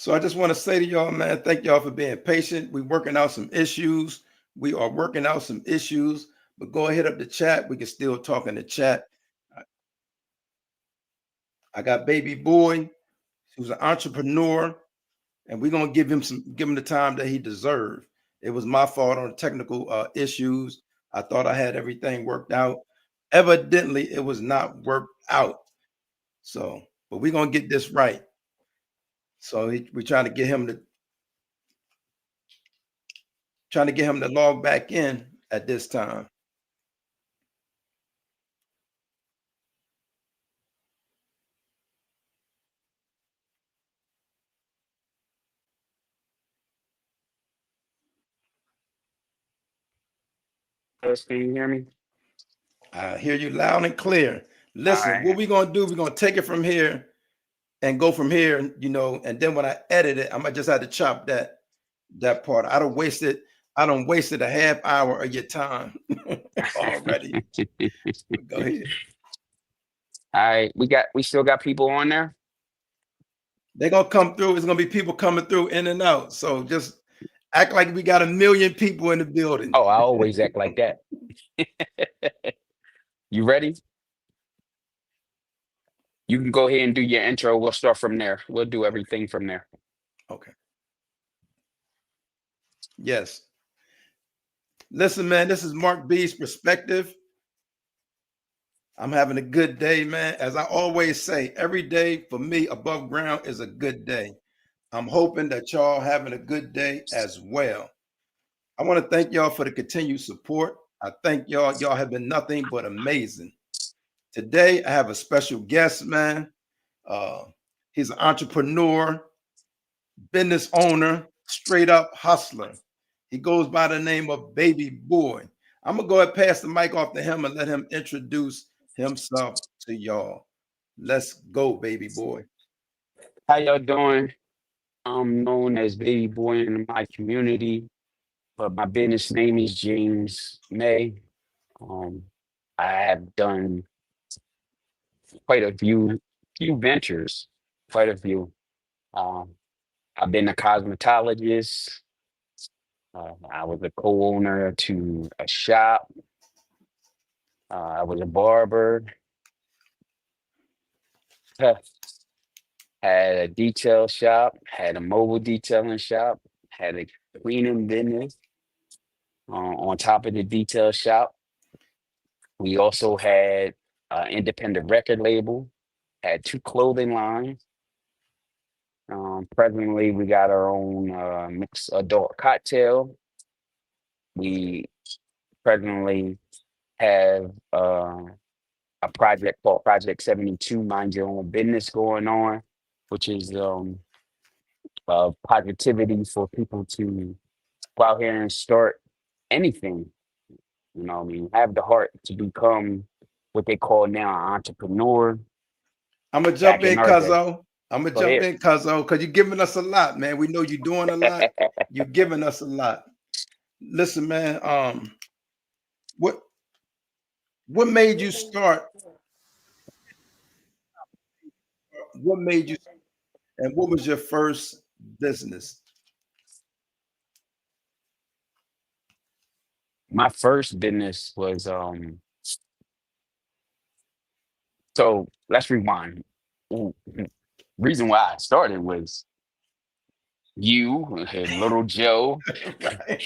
So I just want to say to y'all, man, thank y'all for being patient. We working out some issues. We are working out some issues, but go ahead up the chat. We can still talk in the chat. I I got baby boy, who's an entrepreneur, and we're gonna give him the time that he deserves. It was my fault on technical issues. I thought I had everything worked out. Evidently, it was not worked out. So, but we're gonna get this right. So we're trying to get him to log back in at this time. Yes, can you hear me? I hear you loud and clear. All Listen, what right. we're gonna do, we're gonna take it from here and go from here, and then when I edit it, I might just have to chop that part. I don't wasted a half hour of your time already. But go ahead. All right, we still got people on there. They're gonna come through. It's gonna be people coming through in and out. So just act like we got a million people in the building. Oh, I always act like that. You ready? You can go ahead and do your intro. We'll start from there. We'll do everything from there. Okay. Yes. Listen, man, this is Mark B's perspective. I'm having a good day, man. As I always say, every day for me above ground is a good day. I'm hoping that y'all having a good day as well. I want to thank y'all for the continued support. I thank y'all. Y'all have been nothing but amazing. Today, I have a special guest, man. Uh, he's an entrepreneur, business owner, straight up hustler. He goes by the name of Baby Boy. I'm gonna go ahead and pass the mic off to him and let him introduce himself to y'all. Let's go, Baby Boy. How y'all doing? I'm known as Baby Boy in my community, but my business name is James May. Um, I have done quite a few ventures, quite a few. Um, I've been a cosmetologist. I was a co-owner to a shop. I was a barber. Had a detail shop. Had a mobile detailing shop. Had a cleaning business on top of the detail shop. We also had an independent record label. Had two clothing lines. Presently, we got our own mixed adult cocktail. We presently have a project called Project 72, Mind Your Own Business, going on, which is positivity for people to go out here and start anything. You know what I mean? Have the heart to become what they call now an entrepreneur. I'm gonna jump Back in in, our day. Cuzzo. I'm gonna Go jump ahead. in, Cuzzo, because you're giving us a lot, man. We know you're doing a lot. You're giving us a lot. Listen, man. What what made you start? What made you? And what was your first business? My first business was so let's rewind. Mm, Reason why I started was you and little Joe. Right.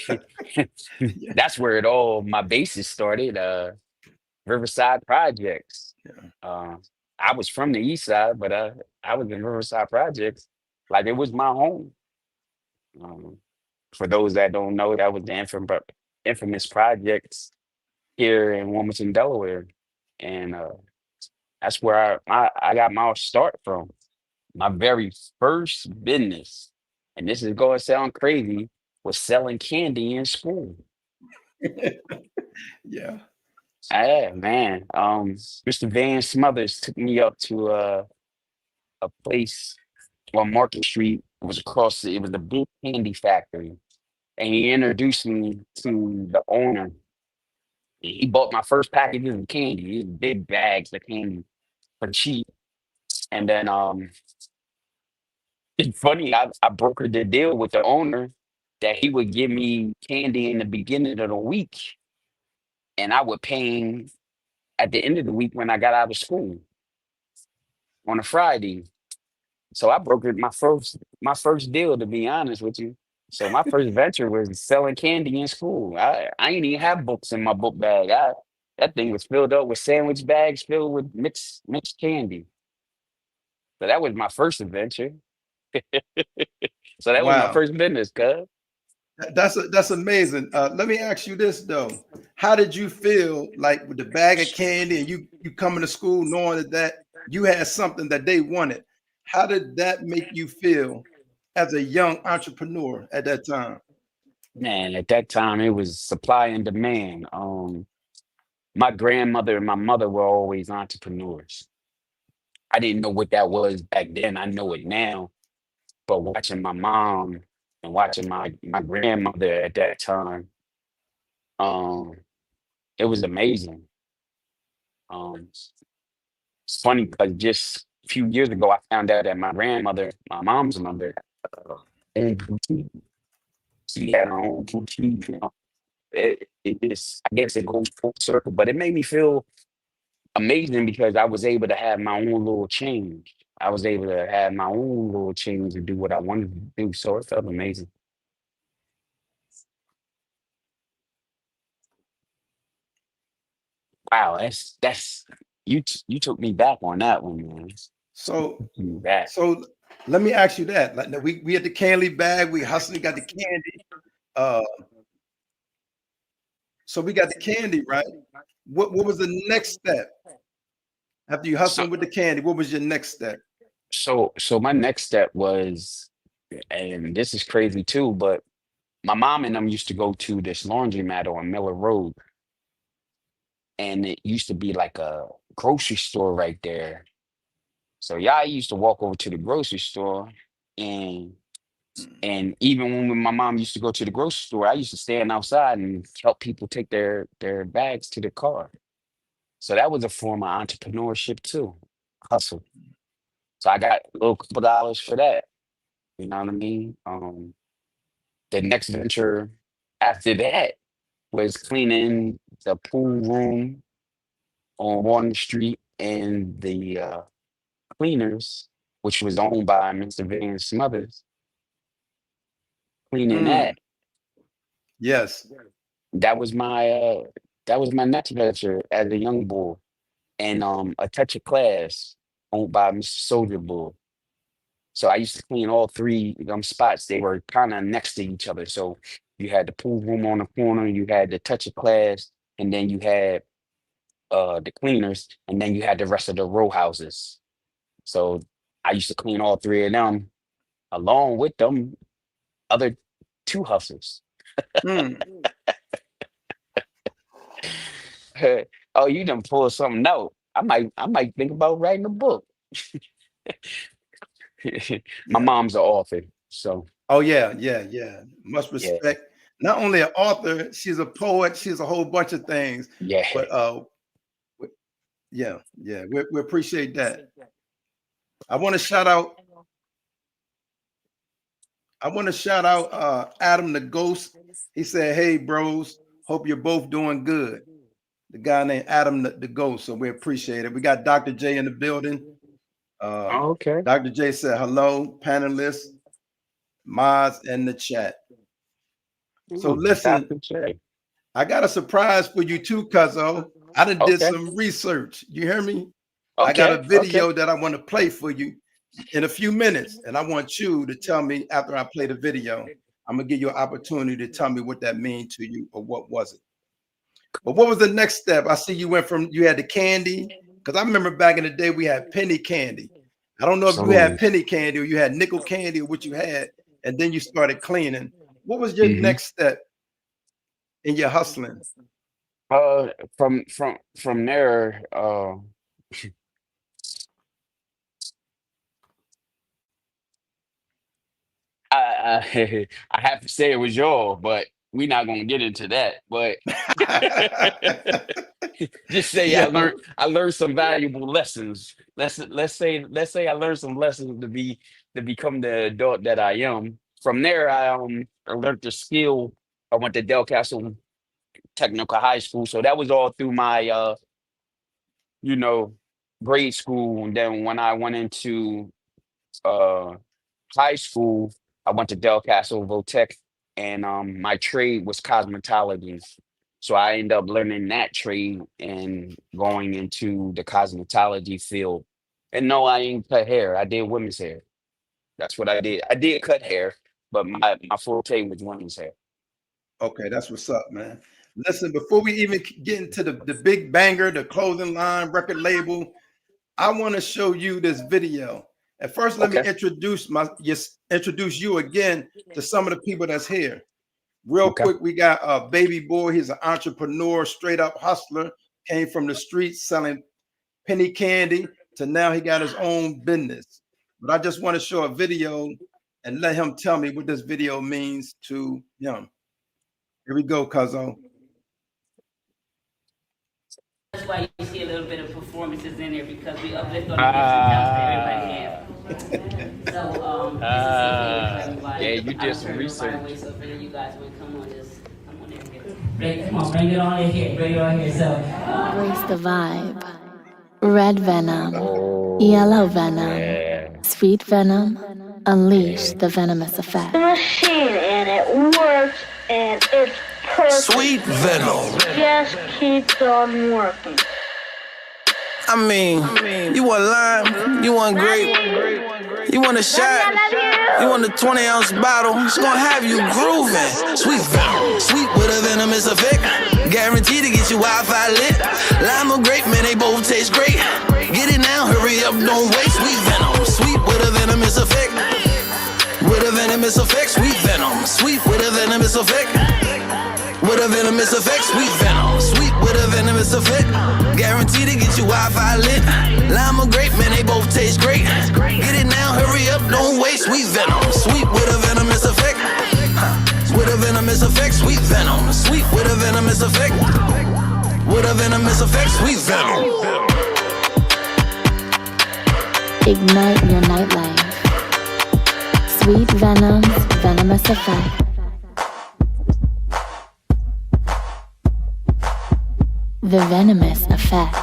Yeah. That's where it all my basis started. Riverside Projects. Yeah. Uh, I was from the East Side, but I was in Riverside Projects like it was my home. Um, for those that don't know, that was the infamous projects here in Wilmington, Delaware, and that's where I got my start from. My very first business, and this is going to sound crazy, was selling candy in school. Yeah. Yeah, man. Mr. Van Smothers took me up to a place on Market Street. It was it was a big candy factory. And he introduced me to the owner. He bought my first packages of candy, these big bags of candy for cheap. And then It's funny, I brokered the deal with the owner that he would give me candy in the beginning of the week, and I would pay him at the end of the week when I got out of school on a Friday. So I brokered my first deal, to be honest with you. So my first venture was selling candy in school. I ain't even have books in my book bag. That thing was filled up with sandwich bags filled with mixed candy. So that was my first adventure. So that was my Wow. first business, cuz. That's amazing. Let me ask you this though: how did you feel like with the bag of candy and you coming to school knowing that you had something that they wanted? How did that make you feel as a young entrepreneur at that time? Man, at that time it was supply and demand. My grandmother and my mother were always entrepreneurs. I didn't know what that was back then. I know it now. But watching my mom and watching my grandmother at that time, um, it was amazing. It's funny because just a few years ago, I found out that my grandmother, my mom's mother, uh, owned boutique. She had her own boutique. It just, I guess it goes full circle. But it made me feel amazing because I was able to have my own little change. I was able to have my own little change and do what I wanted to do. So it felt amazing. Wow, that's you took me back on that one, man. So Took me back. so let me ask you that. Like we had the candy bag, we hustling, got the candy. Uh, so we got the candy, right? What was the next step after you So hustling with the candy? What was your next step? so my next step was, and this is crazy too, but my mom and them used to go to this laundromat on Miller Road, and it used to be like a grocery store right there. So y'all used to walk over to the grocery store, and and even when my mom used to go to the grocery store, I used to stand outside and help people take their bags to the car. So that was a form of entrepreneurship too, hustle. So I got a little couple dollars for that. You know what I mean? The next venture after that was cleaning the pool room on Warren Street and the cleaners, which was owned by Mr. Van Smothers, cleaning Mm, that. yes. That was my that was my next venture as a young boy. And a touch of class owned by Mr. Soldier Boy. So I used to clean all three spots. They were kind of next to each other. So you had the pool room on the corner, you had the touch of class, and then you had the cleaners, and then you had the rest of the row houses. So I used to clean all three of them along with them other two hustles. Mm. Oh, you done pull something out. I might think about writing a book. My Yeah. mom's an author, so Oh yeah, yeah, yeah. Much yeah, respect. Not only an author, she's a poet. She's a whole bunch of things. yeah. But yeah, yeah. We appreciate that. I want to shout out. I want to shout out Adam the Ghost. He said, "Hey, bros, hope you're both doing good." The guy named Adam the Ghost. So we appreciate it. We got Dr. J in the building. Uh, Oh, okay. Dr. J said, "Hello, panelists, mods in the chat." So Oh, listen, Dr. J. I got a surprise for you too, Cuzzo. I done did Okay. some research. You hear me? I got a Okay. Okay. video that I want to play for you in a few minutes, and I want you to tell me after I play the video. I'm gonna give you an opportunity to tell me what that means to you or what was it. But what was the next step? I see you went from you had the candy because I remember back in the day we had penny candy. I don't know if you had Absolutely. penny candy or you had nickel candy or what you had, and then you started cleaning. What was your Hmm. next step in your hustling? Uh, from there, I have to say it was yours, but we're not gonna get into that. But Just say Yo, I learned some valuable lessons. Let's say I learned some lessons to become the adult that I am. From there, I learned the skill. I went to Del Castle Technical High School, so that was all through my you know, grade school. And then when I went into uh high school, I went to Del Castle Tech, and my trade was cosmetology. So I ended up learning that trade and going into the cosmetology field. And no, I ain't cut hair. I did women's hair. That's what I did. I did cut hair, but my forte was women's hair. okay, that's what's up, man. Listen, before we even get into the big banger, the clothing line, record label, I want to show you this video. And first, let me Okay. introduce you again to some of the people that's here. Real Okay. quick, we got BabyBoi. He's an entrepreneur, straight up hustler. Came from the streets selling penny candy to now he got his own business. But I just want to show a video and let him tell me what this video means to him. Here we go, Cuzzo. That's why you see a little bit of performances in there, because we uplift on the gifts and talents that everybody has. So it's a safe area for everybody. Yeah, you I did don't some turn research. nobody away, so if any of you guys would come on, just come on in and get it. Come on, bring it on in here. Bring it on here. So Embrace the vibe. Red Venom, Oh, Yellow Venom, yeah. Sweet Venom, unleash the venomous effect. Machine and it works and it's perfect. Sweet Venom. Just keeps on working. I mean, you want lime, you want grape, you want a shot, you want a 20-ounce bottle. It's gonna have you grooving. Sweet Venom, sweet with a venomous effect, guaranteed to get you Wi-Fi lit. Lime or grape, man, they both taste great. Get it now, hurry up, don't wait. Sweet Venom, sweet with a venomous effect, with a venomous effect. Sweet Venom, sweet with a venomous effect. With a venomous effect, sweet venom, sweet with a venomous effect, guaranteed to get you Wi-Fi lit. Lime or grape, man, they both taste great. Get it now, hurry up, don't wait. Sweet venom, sweet with a venomous effect, with a venomous effect, sweet venom, sweet with a venomous effect, with a venomous effect, sweet venom. Ignite your nightlife. Sweet Venom's venomous effect. The venomous effect.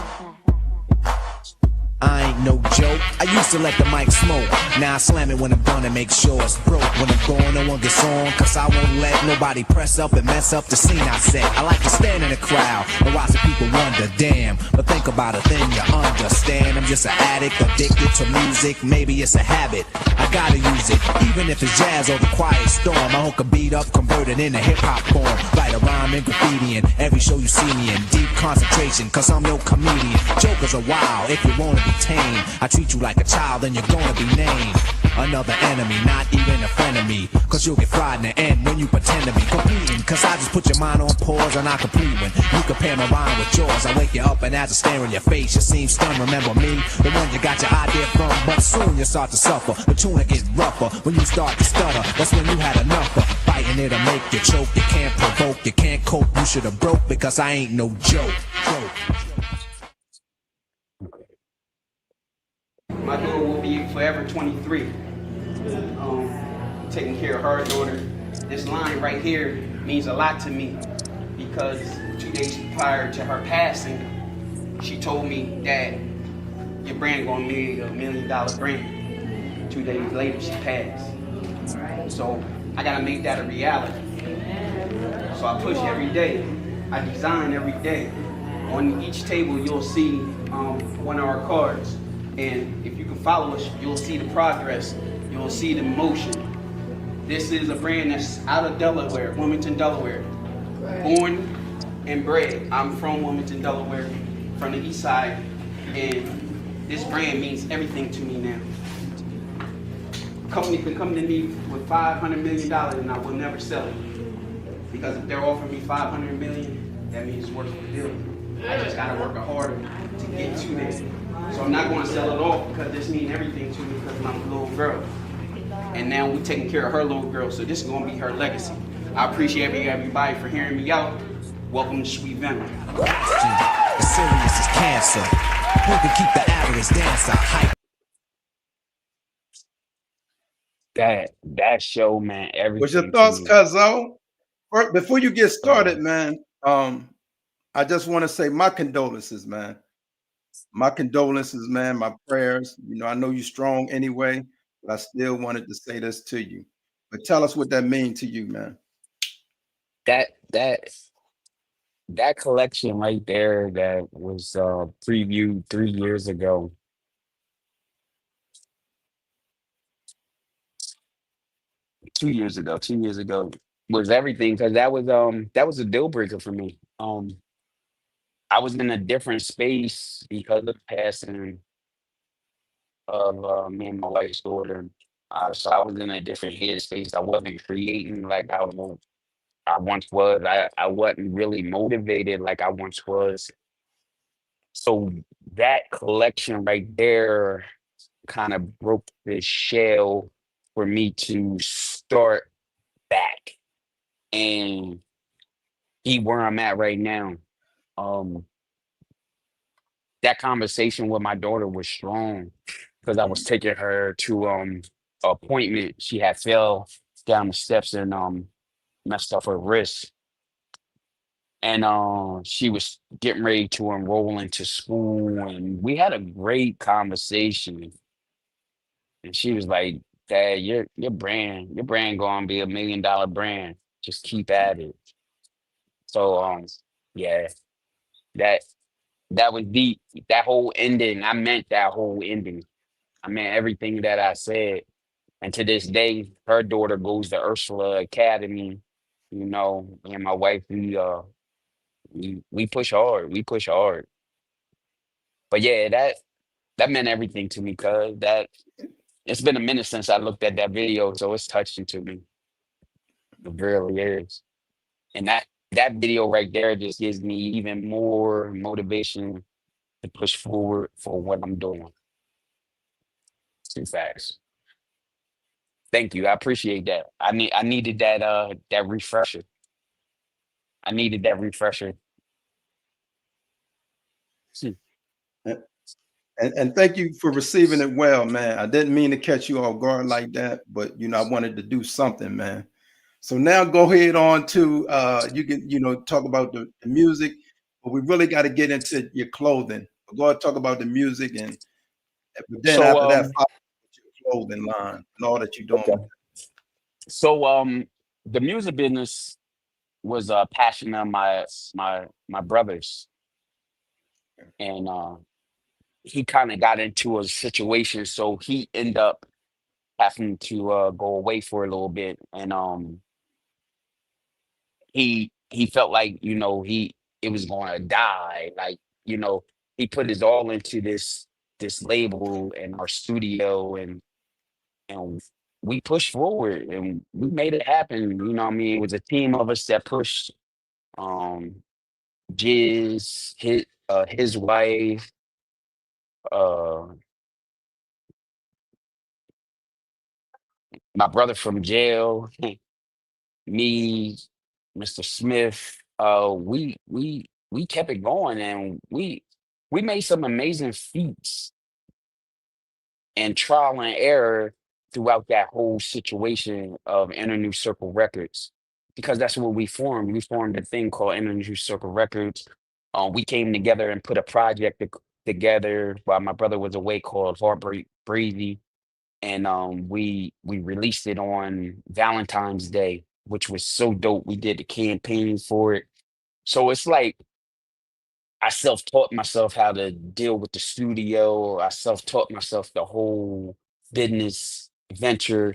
I ain't no joke. I used to let the mic smoke. Now I slam it when I'm done and make sure it's broke. When I'm gone, no one gets on, cause I won't let nobody press up and mess up the scene I set. I like to stand in the crowd and watch the people wonder, damn. But think about it, then you understand. I'm just an addict, addicted to music. Maybe it's a habit, I gotta use it. Even if it's jazz or the quiet storm, I hook a beat up, convert it into hip-hop form. Write a rhyme and graffiti in every show you see me in. Deep concentration, cause I'm no comedian. Jokers are wild, if you wanna be tame. I treat you like a child and you're gonna be named another enemy, not even a friend of me. Cause you'll get fried in the end when you pretend to be competing. Cause I just put your mind on pause and I complete when you compare my rhyme with yours. I wake you up and as I stare in your face, you seem stunned. Remember me, the one you got your idea from. But soon you start to suffer, the tuna gets rougher. When you start to stutter, that's when you had enough of fighting. It'll make you choke, you can't provoke, you can't cope. You should've broke because I ain't no joke. My daughter will be forever 23. Taking care of her daughter. This line right here means a lot to me because 2 days prior to her passing, she told me, Dad, your brand gonna be $1 million brand. 2 days later, she passed. So I gotta make that a reality. So I push every day. I design every day. On each table, you'll see one of our cards. And if you can follow us, you'll see the progress. You'll see the motion. This is a brand that's out of Delaware, Wilmington, Delaware. Born and bred. I'm from Wilmington, Delaware, from the east side. And this brand means everything to me now. Company can come to me with $500 million and I will never sell it. Because if they're offering me $500 million, that means it's worth the deal. I just gotta work harder to get to there. So I'm not going to sell it off because this means everything to me because I'm a little girl. And now we're taking care of her little girl, so this is going to be her legacy. I appreciate everybody for hearing me out. Welcome to Sweet Venom. As serious as cancer. Who can keep the average dancer hype? That show meant What's your everything to thoughts, me. Cuzzo? Before you get Uh, started, man, I just want to say my condolences, man. My condolences, man. My prayers. You know, I know you're strong anyway, but I still wanted to say this to you. But tell us what that means to you, man. that that that collection right there that was previewed 3 years ago. 2 years ago, 2 years ago was everything because that was a deal breaker for me. I was in a different space because of the passing of me and my wife's daughter. So I was in a different headspace. I wasn't creating like I once was. I wasn't really motivated like I once was. So that collection right there kind of broke the shell for me to start back and be where I'm at right now. Um, that conversation with my daughter was strong because I was taking her to appointment. She had fell down the steps and messed up her wrist. And she was getting ready to enroll into school and we had a great conversation. And she was like, Dad, your brand gonna be $1 million brand. Just keep at it. So yeah, that that was deep. That whole ending, I meant that whole ending. I meant everything that I said. And to this day, her daughter goes to Ursula Academy, and my wife, we push hard. We push hard. But yeah, that meant everything to me, cuz that it's been a minute since I looked at that video, so it's touching to me. It really is. And that video right there just gives me even more motivation to push forward for what I'm doing. Two facts. Thank you. I appreciate that. I needed that refresher. I needed that refresher. Hmm. And thank you for receiving it well, man. I didn't mean to catch you off guard like that, but you know, I wanted to do something, man. So now go ahead on to you can, talk about the music, but we really got to get into your clothing. Go ahead, talk about the music and but then So after that, follow with your clothing line and all that you're doing okay. with So the music business was a passion of my brother's, and he kind of got into a situation, so he ended up having to go away for a little bit, and he felt like he it was going to die, like he put his all into this label and our studio, and we pushed forward and we made it happen. What I mean, it was a team of us that pushed. Um, Jiz, his wife, uh, my brother from jail, me, Mr. Smith. We kept it going, and we made some amazing feats and trial and error throughout that whole situation of Inner New Circle Records, because that's what we formed. We formed a thing called Inner New Circle Records. We came together and put a project together while my brother was away called Heartbreak Breezy, and we released it on Valentine's Day, which was so dope. We did the campaign for it, so it's like I self-taught myself how to deal with the studio. I self-taught myself the whole business venture.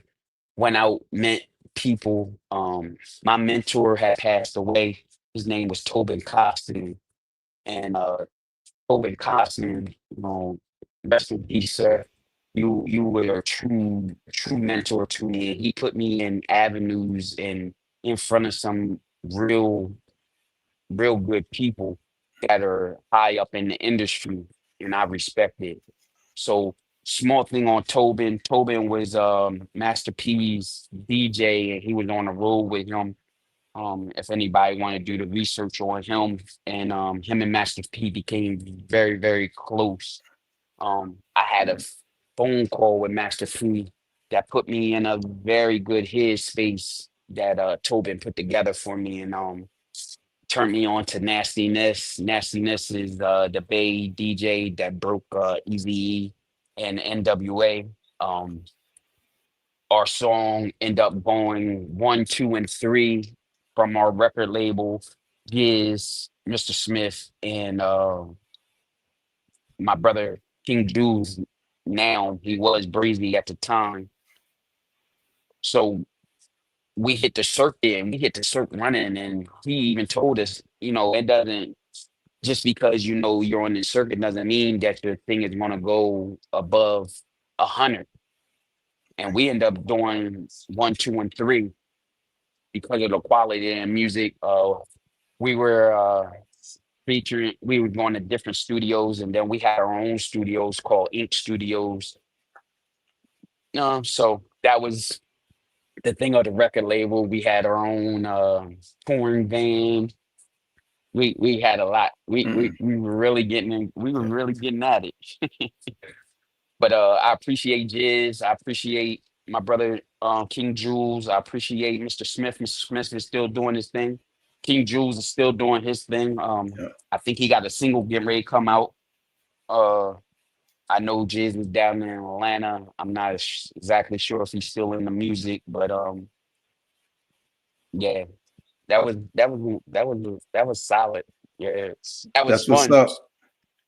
Went out, met people. My mentor had passed away. His name was Tobin Costin. And Tobin Costin, rest in peace, sir. You were a true mentor to me. And he put me in avenues and in front of some real good people that are high up in the industry, and I respect it. So small thing on Tobin. Tobin was Master P's DJ, and he was on the road with him If anybody want to do the research on him, and him and Master P became very, very close. I had a phone call with Master P that put me in a very good headspace that Tobin put together for me, and turned me on to Nastiness. Nastiness is the Bay DJ that broke Eazy and NWA. Our song ended up going 1, 2, and 3 from our record label. Is Mr. Smith and my brother King Jules. Now he was Breezy at the time. So we hit the circuit and we hit the circuit running. And he even told us, it doesn't, just because you're on the circuit doesn't mean that your thing is gonna go above 100. And we end up doing 1, 2, and 3 because of the quality in music. We were we were going to different studios, and then we had our own studios called Ink Studios. So that was the thing of the record label. We had our own touring van. We had a lot. We were really getting we were really getting at it. But I appreciate Jizz. I appreciate my brother King Jules. I appreciate Mr. Smith. Mr. Smith is still doing his thing. King Jules is still doing his thing. I think he got a single getting ready to come out. I know Jizz is down there in Atlanta. I'm not exactly sure if he's still in the music, but yeah, that was solid. Yeah, that was That's what's fun. up.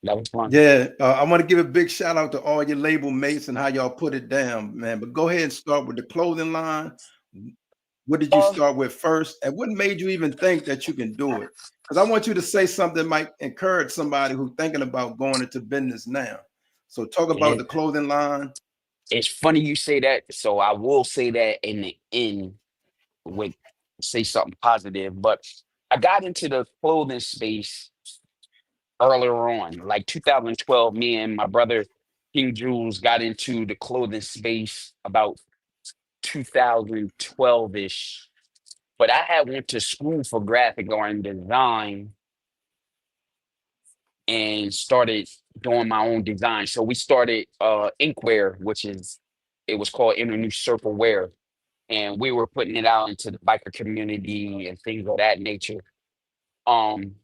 That was fun. Yeah, I want to give a big shout out to all your label mates and how y'all put it down, man. But go ahead and start with the clothing line. What did you start with first? And what made you even think that you can do it? Because I want you to say something that might encourage somebody who's thinking about going into business now. So talk about the clothing line. It's funny you say that. So I will say that in the end with say something positive. But I got into the clothing space earlier on, like 2012. Me and my brother King Jules got into the clothing space about 2012-ish. But I had went to school for graphic art and design and started doing my own design. So we started Inkware, it was called Inner New Circle Wear. And we were putting it out into the biker community and things of that nature. Then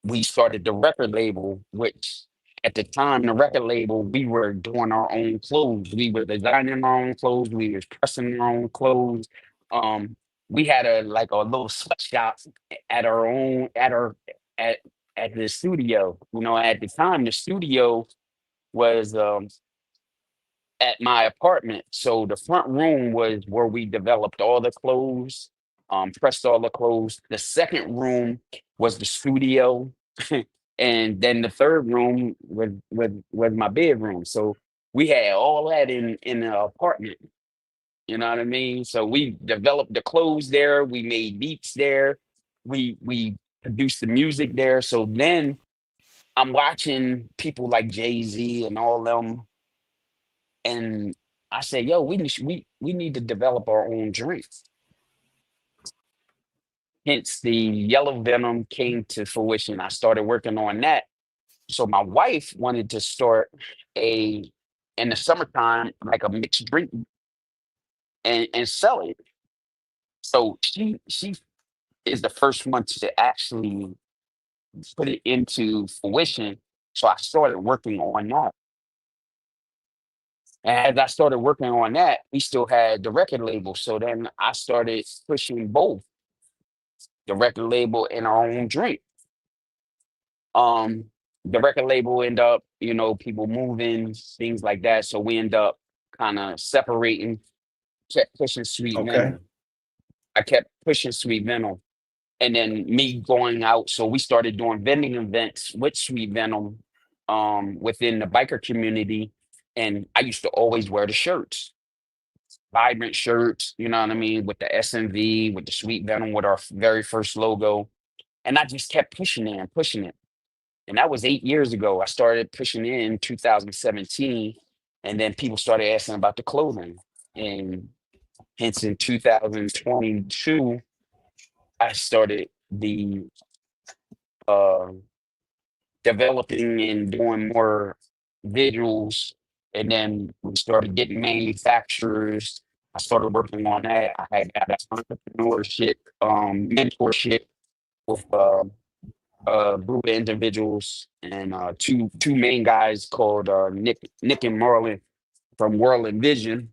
we started the record label, which at the time, the record label, we were doing our own clothes. We were designing our own clothes. We was pressing our own clothes. We had a little sweatshop at our own at at the studio. At the time, the studio was at my apartment. So the front room was where we developed all the clothes, pressed all the clothes. The second room was the studio. And then the third room was my bedroom. So we had all that in the apartment. You know what I mean? So we developed the clothes there. We made beats there. We produced the music there. So then I'm watching people like Jay-Z and all them. And I said, yo, we need to develop our own drinks. Hence the Yellow Venom came to fruition. I started working on that. So my wife wanted to start in the summertime, like a mixed drink and sell it. So she is the first one to actually put it into fruition. So I started working on that. And as I started working on that, we still had the record label. So then I started pushing both the record label and our own drink. The record label end up, people moving, things like that. So we end up kind of separating, kept pushing Sweet Venom. I kept pushing Sweet Venom. And then me going out. So we started doing vending events with Sweet Venom within the biker community. And I used to always wear the shirts, vibrant shirts, you know what I mean, with the SMV, with the Sweet Venom, with our very first logo. And I just kept pushing it and pushing it. And that was 8 years ago. I started pushing it in 2017. And then people started asking about the clothing. And Hence, in 2022, I started the uh, developing and doing more visuals, and then we started getting manufacturers. I started working on that. I had got that entrepreneurship, mentorship with a group of individuals and two main guys called Nick and Marlon from World and Vision.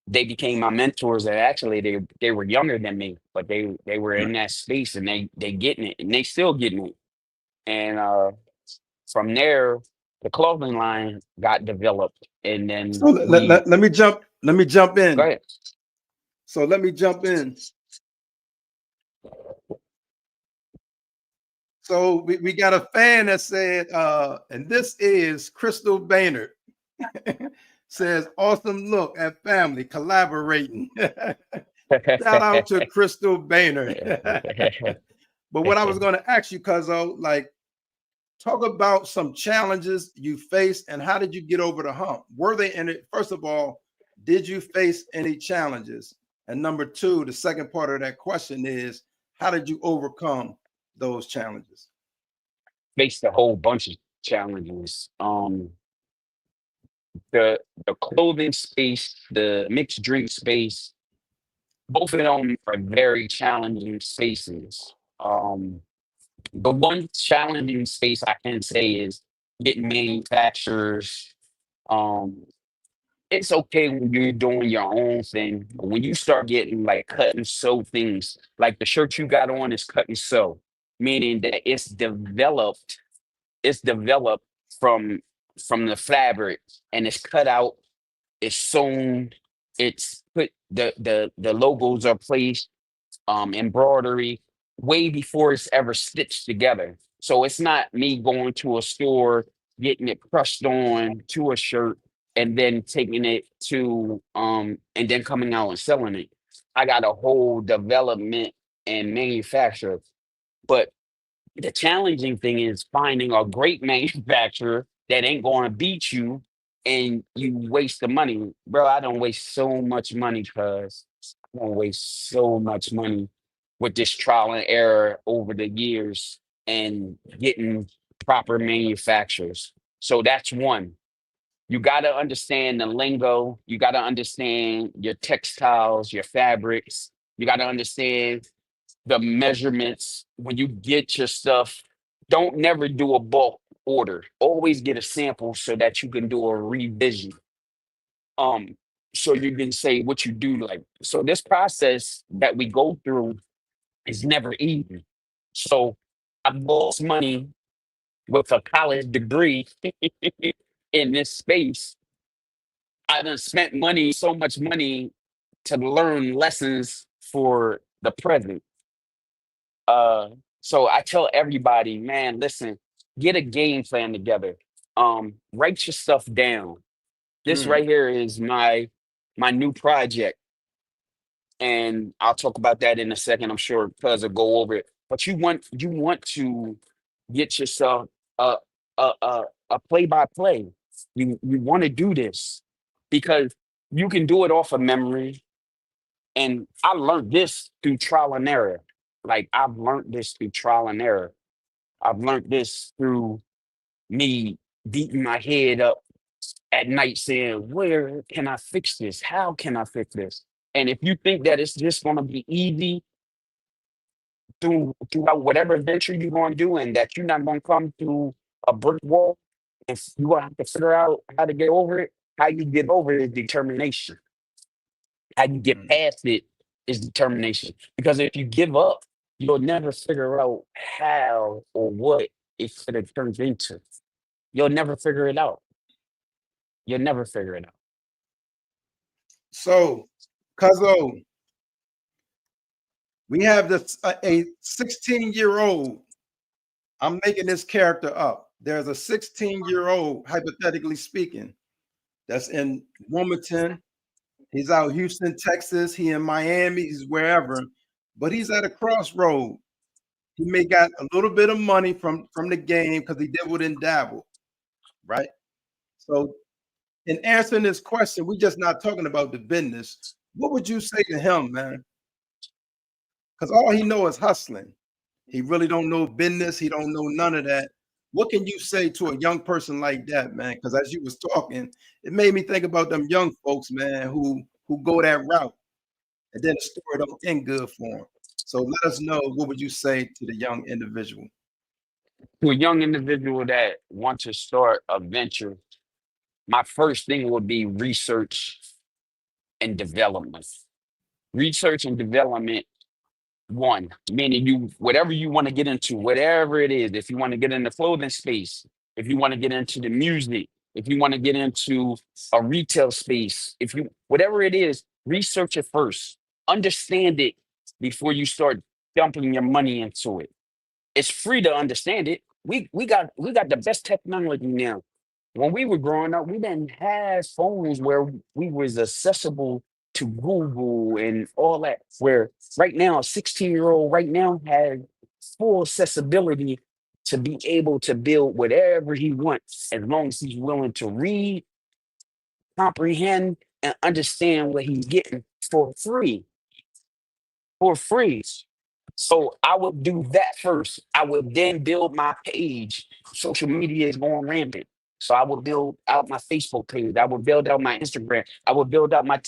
They became my mentors, and actually they were younger than me, but they were in that space, and they getting it, and they still getting it. And from there, the clothing line got developed, and So then we let me jump go in. ahead. So let me jump in. So we got a fan that said, and this is Crystal Baynard. Says, awesome look at family collaborating. Shout out to Crystal Baynard. But what I was going to ask you, Cuzzo, like, talk about some challenges you faced and how did you get over the hump? Were they in it? First of all, did you face any challenges? And number two, the second part of that question is, how did you overcome those challenges? Faced a whole bunch of challenges. The clothing space, the mixed drink space, both of them are very challenging spaces. The one challenging space I can say is getting manufacturers. Um, it's okay when you're doing your own thing, but when you start getting like cut and sew things, like the shirt you got on is cut and sew, meaning that it's developed from the fabric and it's cut out, it's sewn, it's put the logos are placed, embroidery way before it's ever stitched together. So it's not me going to a store, getting it crushed on to a shirt, and then taking it to and then coming out and selling it. I got a whole development and manufacturer. But the challenging thing is finding a great manufacturer that ain't going to beat you and you waste the money. Bro, I don't waste so much money because I don't waste so much money with this trial and error over the years and getting proper manufacturers. So that's one. You got to understand the lingo. You got to understand your textiles, your fabrics. You got to understand the measurements when you get your stuff. Don't never do a bulk order. Always get a sample so that you can do a revision. Um, so you can say what you do. Like, so this process that we go through is never easy. So I've lost money with a college degree in this space. I done spent money, so much money to learn lessons for the present. Uh, so I tell everybody, man, listen, get a game plan together. Write your stuff down. This right here is my new project, and I'll talk about that in a second. I'm sure Cuz will go over it. But you want to get yourself a a play by play. You want to do this because you can do it off of memory. And I learned this through trial and error. Like I've learned this through trial and error. I've learned this through me beating my head up at night saying, where can I fix this? How can I fix this? And if you think that it's just going to be easy throughout whatever venture you're going to do and that you're not going to come through a brick wall, and you going to have to figure out how to get over it, how you get over it is determination. How you get past it is determination. Because if you give up, you'll never figure out how or what it could have turned into. You'll never figure it out. You'll never figure it out. So, Cuzzo, we have this a 16-year-old. I'm making this character up. There's a 16-year-old, hypothetically speaking, that's in Wilmington. He's out Houston, Texas. He in Miami. He's wherever, but he's at a crossroad. He may got a little bit of money from the game because he dibbled and dabbled, right? So, in answering this question, we're just not talking about the business. What would you say to him, man? Because all he know is hustling. He really don't know business. He don't know none of that. What can you say to a young person like that, man? Because as you was talking, it made me think about them young folks, man, who go that route, and then the story don't end good for them. So let us know, what would you say to the young individual? To a young individual that wants to start a venture, my first thing would be research and development. Research and development, one, meaning you, whatever you want to get into, whatever it is, if you want to get in the clothing space, if you want to get into the music, if you want to get into a retail space, if you, whatever it is, research it first, understand it before you start dumping your money into it. It's free to understand it. We got the best technology now. When we were growing up, we didn't have phones where we was accessible to Google and all that. Where right now, a 16-year-old right now has full accessibility to be able to build whatever he wants, as long as he's willing to read, comprehend, and understand what he's getting for free. For free. So I would do that first. I would then build my page. Social media is going rampant. So I would build out my Facebook page. I would build out my Instagram. I would build out my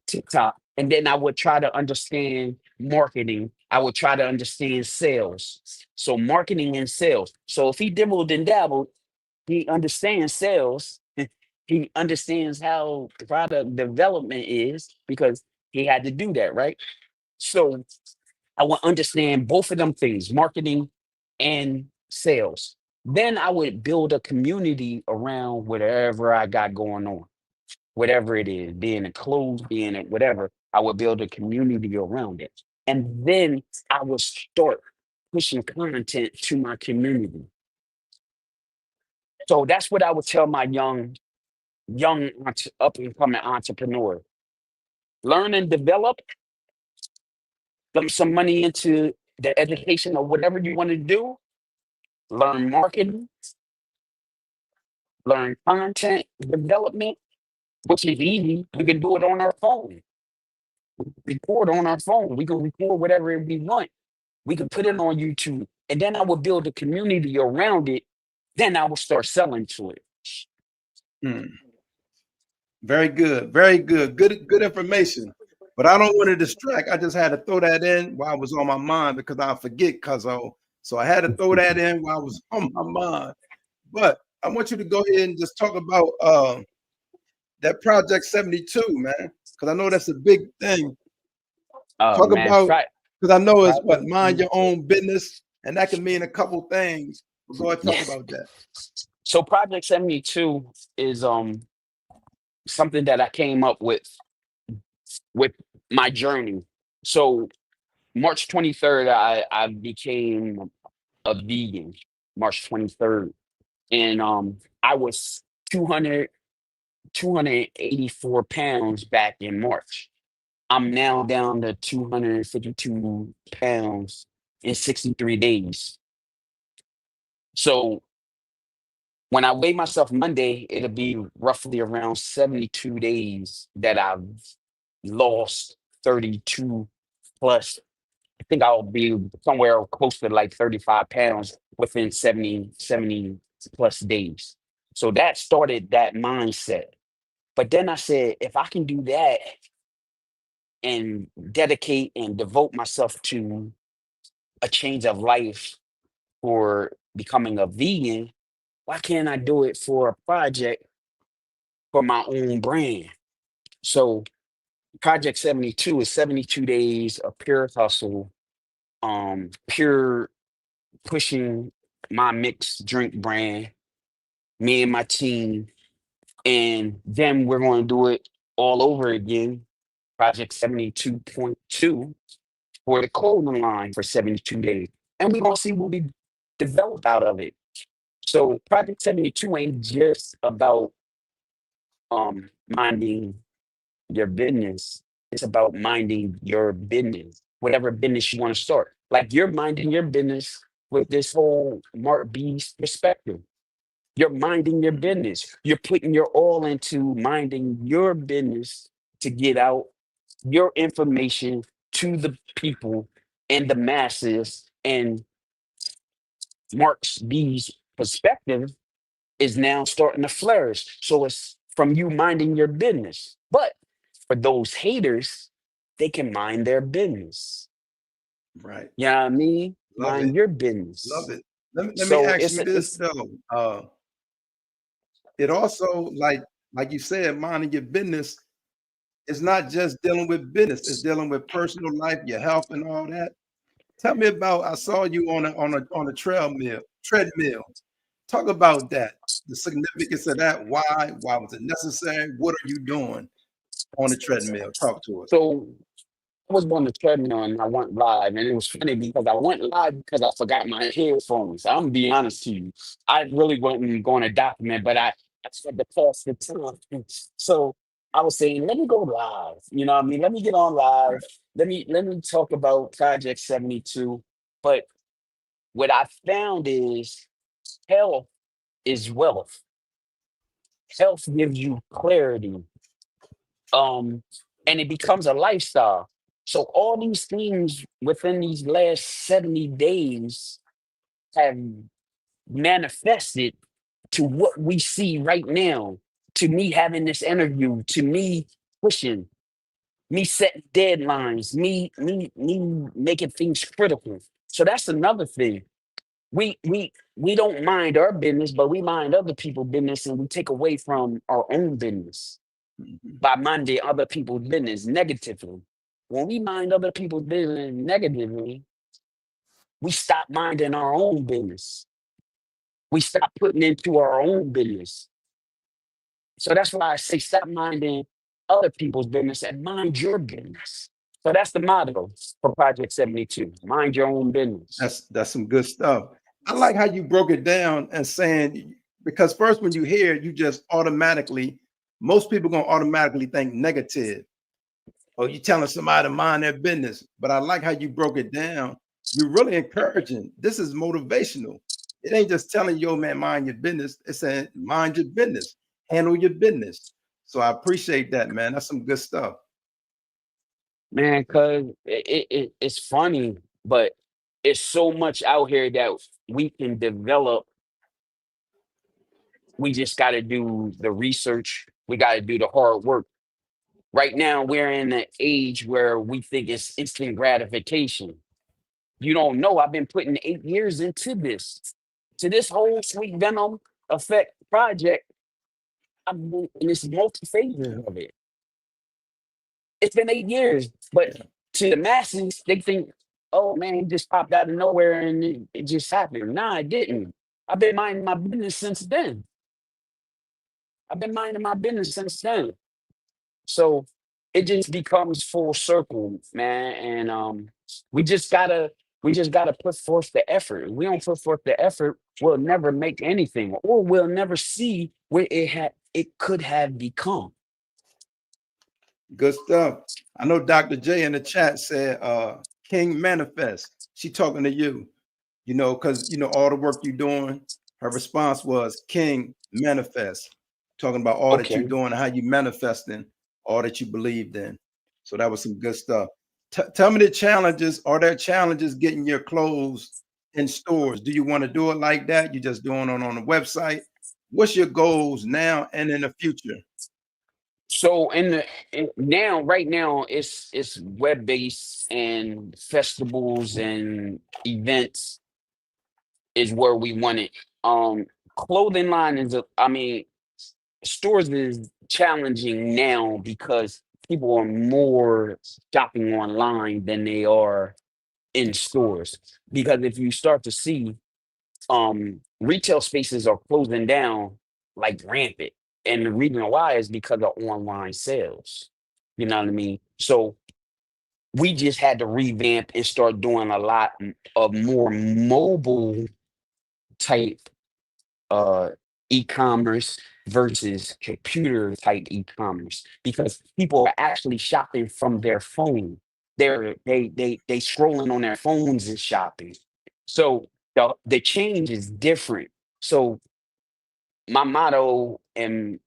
TikTok. And then I would try to understand marketing. I would try to understand sales. So marketing and sales. So if he dibbled and dabbled, he understands sales. He understands how product development is because he had to do that, right? So I would understand both of them things, marketing and sales. Then I would build a community around whatever I got going on, whatever it is, being it clothes, being it whatever. I would build a community around it. And then I would start pushing content to my community. So that's what I would tell my up and coming entrepreneur. Learn and develop, dump some money into the education of whatever you want to do, learn marketing, learn content development, which is easy. We can do it on our phone. Record on our phone. We can record whatever we want. We can put it on YouTube. And then I will build a community around it. Then I will start selling to it. Hmm. Very good. Very good. Good information. But I don't want to distract. I just had to throw that in while I was on my mind because I'll forget, cuzzo. So I had to throw that in while I was on my mind. But I want you to go ahead and just talk about that Project 72, man. Because I know that's a big thing. Oh Talk man, about, because I know it's what, mind your 72. own business, and that can mean a couple things. We'll go ahead and talk about that. So Project 72 is something that I came up with my journey. So March 23rd, I became a vegan. March 23rd. And I was 284 pounds back in March. I'm now down to 252 pounds in 63 days. So when I weigh myself Monday, it'll be roughly around 72 days that I've lost 32 plus. I think I'll be somewhere close to like 35 pounds within 70 plus days. So that started that mindset. But then I said, if I can do that and dedicate and devote myself to a change of life for becoming a vegan, why can't I do it for a project for my own brand? So Project 72 is 72 days of pure hustle, pure pushing my mixed drink brand, me and my team, and then we're going to do it all over again. Project 72.2 for the clothing line for 72 days. And we're going to see what we develop out of it. So Project 72 ain't just about minding your business. It's about minding your business, whatever business you want to start. Like you're minding your business with this whole Mark B's perspective. You're minding your business. You're putting your all into minding your business to get out your information to the people and the masses, and Mark's B's perspective is now starting to flourish. So it's from you minding your business. But for those haters, they can mind their business. Right. You know what I mean? Love Mind it. your Love business. it. Let me So ask you this though. It also like you said, minding your business is not just dealing with business, it's dealing with personal life, your health and all that. Tell me about I saw you on a treadmill. Talk about that. The significance of that. Why was it necessary? What are you doing on the treadmill? Talk to us. so I was on the treadmill and I went live, and it was funny because I went live because I forgot my headphones. I'm gonna be honest to you. I really wasn't going to document, but I said to pass the time. So I was saying, let me go live. You know what I mean? Let me get on live. Let me talk about Project 72. But what I found is health is wealth. Health gives you clarity. Um, and it becomes a lifestyle. So all these things within these last 70 days have manifested to what we see right now, to me having this interview, to me pushing, me setting deadlines, me making things critical. So that's another thing. We don't mind our business, but we mind other people's business, and we take away from our own business Mhm. by minding other people's business negatively. When we mind other people's business negatively, we stop minding our own business. We stop putting into our own business. So that's why I say stop minding other people's business and mind your business. So that's the motto for Project 72. Mind your own business. That's some good stuff. I like how you broke it down and saying because first when you hear it, you just automatically most people gonna automatically think negative. Or you telling somebody to mind their business. But I like how you broke it down. You're really encouraging. This is motivational. It ain't just telling yo man, mind your business. It's saying mind your business, handle your business. So I appreciate that, man. That's some good stuff. Man, because it's funny, but it's so much out here that we can develop. We just got to do the research. We got to do the hard work. Right now, we're in an age where we think it's instant gratification. You don't know. I've been putting 8 years into this, to this whole Sweet Venom Effect project. I've been in this multi phases of it. It's been 8 years, but Yeah. to the masses, they think, "Oh man, it just popped out of nowhere and it just happened." Nah, it didn't. I've been minding my business since then. I've been minding my business since then. So it just becomes full circle, man. And we just gotta put forth the effort. If we don't put forth the effort, we'll never make anything, or we'll never see where it could have become. Good stuff. I know Dr. J in the chat said King Manifest. She talking to you, because all the work you're doing. Her response was King Manifest, talking about all that you're Okay. doing and how you manifesting all that you believed in. So that was some good stuff. Tell me the challenges. Are there challenges getting your clothes in stores? Do you want to do it like that? You just doing it on the website? What's your goals now and in the future? So now, right now, it's web based, and festivals and events is where we want it. Um, Clothing line I mean, stores is challenging now because people are more shopping online than they are in stores. Because if you start to see, retail spaces are closing down like rampant, and the reason why is because of online sales. You know what I mean? So we just had to revamp and start doing a lot of more mobile type uh e-commerce versus computer type e-commerce, because people are actually shopping from their phone. They scrolling on their phones and shopping. So the change is different. So my motto and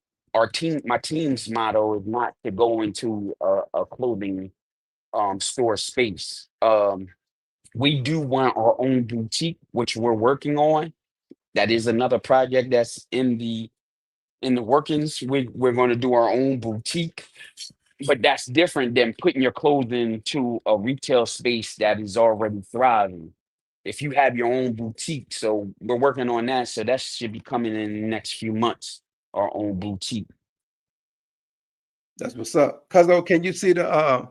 my team's motto is not to go into a clothing store space. We do want our own boutique, which we're working on. That is another project that's in the workings. We're going to do our own boutique, but that's different than putting your clothes into a retail space that is already thriving. If you have your own boutique, so we're working on that. So that should be coming in the next few months. Our own boutique. That's what's up. Cuzzo, can you see the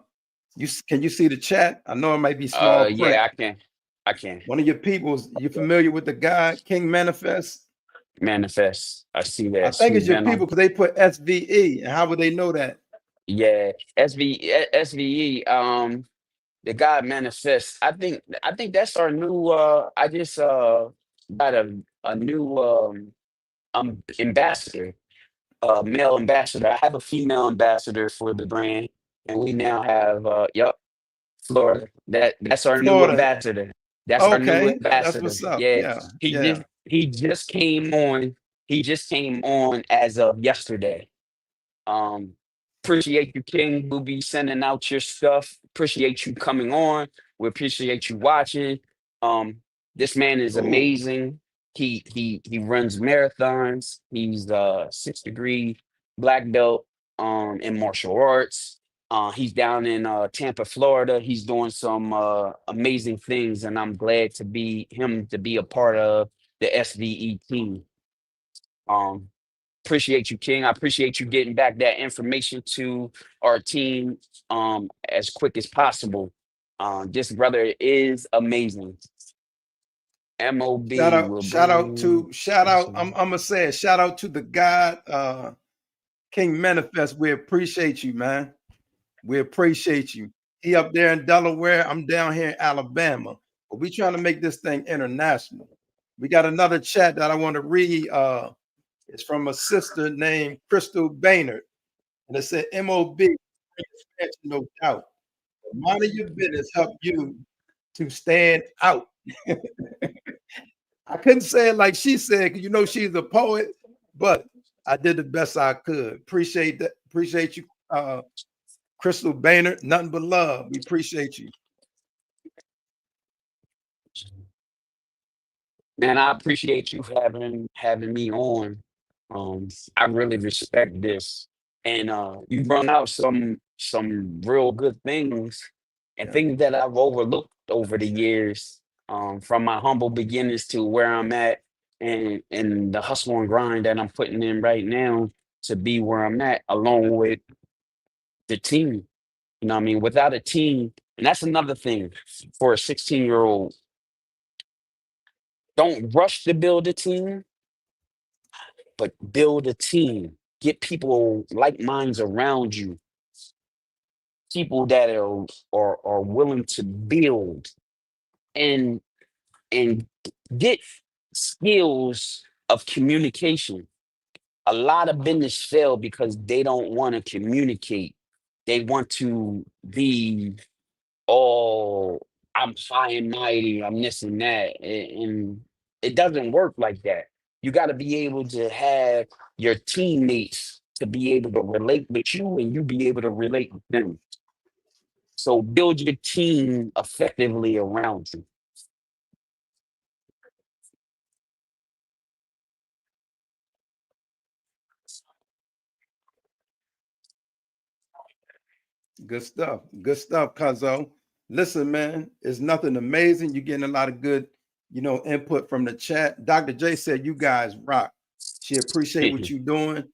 can you see the chat? I know it might be small print. Yeah, I can. One of your peoples, you familiar with the guy King Manifest? Manifest. I see that. I think it's Sweet your Venom. people because they put SVE. And how would they know that? Yeah, SVE. The guy Manifest. I think that's our new. I just got a new ambassador, male ambassador. I have a female ambassador for the brand, and we now have Florida. That's our new Florida. ambassador. That's our new Okay, that's ambassador. what's up. Yeah, Yeah, yeah. he just came on. He just came on as of yesterday. Um, Appreciate you, King. We'll be sending out your stuff. Appreciate you coming on. We appreciate you watching. This man is Cool. amazing. He runs marathons. He's 6th-degree black belt in martial arts. He's down in Tampa, Florida. He's doing some amazing things, and I'm glad to be a part of the SVE team. Appreciate you, King. I appreciate you getting back that information to our team as quick as possible. This brother is amazing. MOB. Shout out. I'm gonna say it. Shout out to the God, King Manifest. We appreciate you, man. We appreciate you. He up there in Delaware. I'm down here in Alabama. But we trying to make this thing international. We got another chat that I want to read. It's from a sister named Crystal Baynard. And it said, MOB, no doubt. Minding your business help you to stand out. I couldn't say it like she said, because you know she's a poet, but I did the best I could. Appreciate that. Appreciate you, Crystal Baynard. Nothing but love. We appreciate you. Man, I appreciate you having me on. I really respect this, and you brought out some real good things and things that I've overlooked over the years, from my humble beginnings to where I'm at, and the hustle and grind that I'm putting in right now to be where I'm at, along with the team. You know what I mean? Without a team, and that's another thing for a 16-year-old. Don't rush to build a team, but build a team. Get people like minds around you, people that are willing to build and get skills of communication. A lot of business fail because they don't want to communicate. They want to be all I'm high and mighty, I'm this and that. And it doesn't work like that. You got to be able to have your teammates to be able to relate with you and you be able to relate with them. So build your team effectively around you. Good stuff. Good stuff, Cuzzo. Listen, man, it's nothing amazing. You're getting a lot of good, input from the chat. Dr. J said you guys rock. She appreciate what you're doing.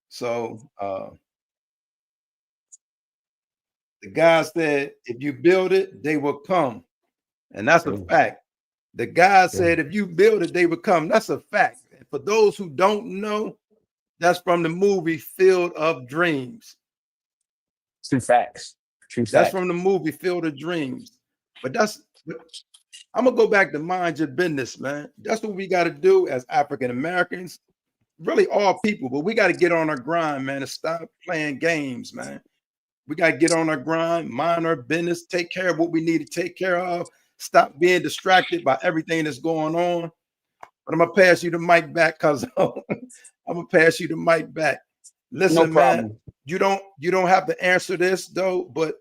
So the guy said, if you build it, they will come. And that's a fact. The guy said, if you build it, they will come. That's a fact. For those who don't know, that's from the movie Field of Dreams. True facts. That's from the movie Field of Dreams. But I'm gonna go back to mind your business, man. That's what we got to do as African Americans, really all people. But we got to get on our grind, man, and stop playing games, man. We got to get on our grind, mind our business, take care of what we need to take care of. Stop being distracted by everything that's going on. But I'm gonna pass you the mic back, cuz I'm gonna pass you the mic back. No Listen, man, problem. you don't have to answer this though, but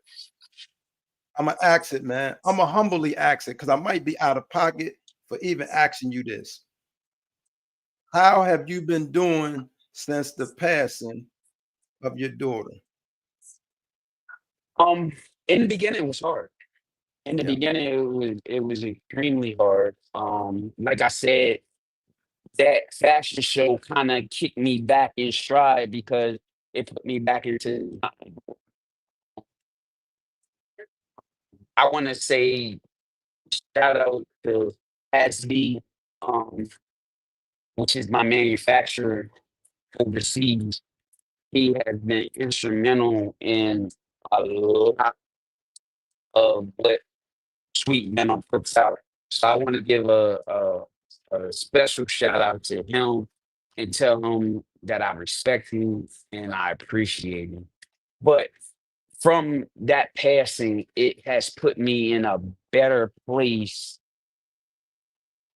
I'm gonna ask it, man. I'm gonna humbly ask it because I might be out of pocket for even asking you this. How have you been doing since the passing of your daughter? Um, in the beginning, it was hard. In the Yeah. beginning, it was extremely hard. Like I said, that fashion show kind of kicked me back in stride because it put me back into. I want to say shout out to SB, um, which is my manufacturer overseas. He has been instrumental in a lot of what Sweet Venom puts out. So I want to give a special shout out to him and tell him that I respect him and I appreciate him. But from that passing, it has put me in a better place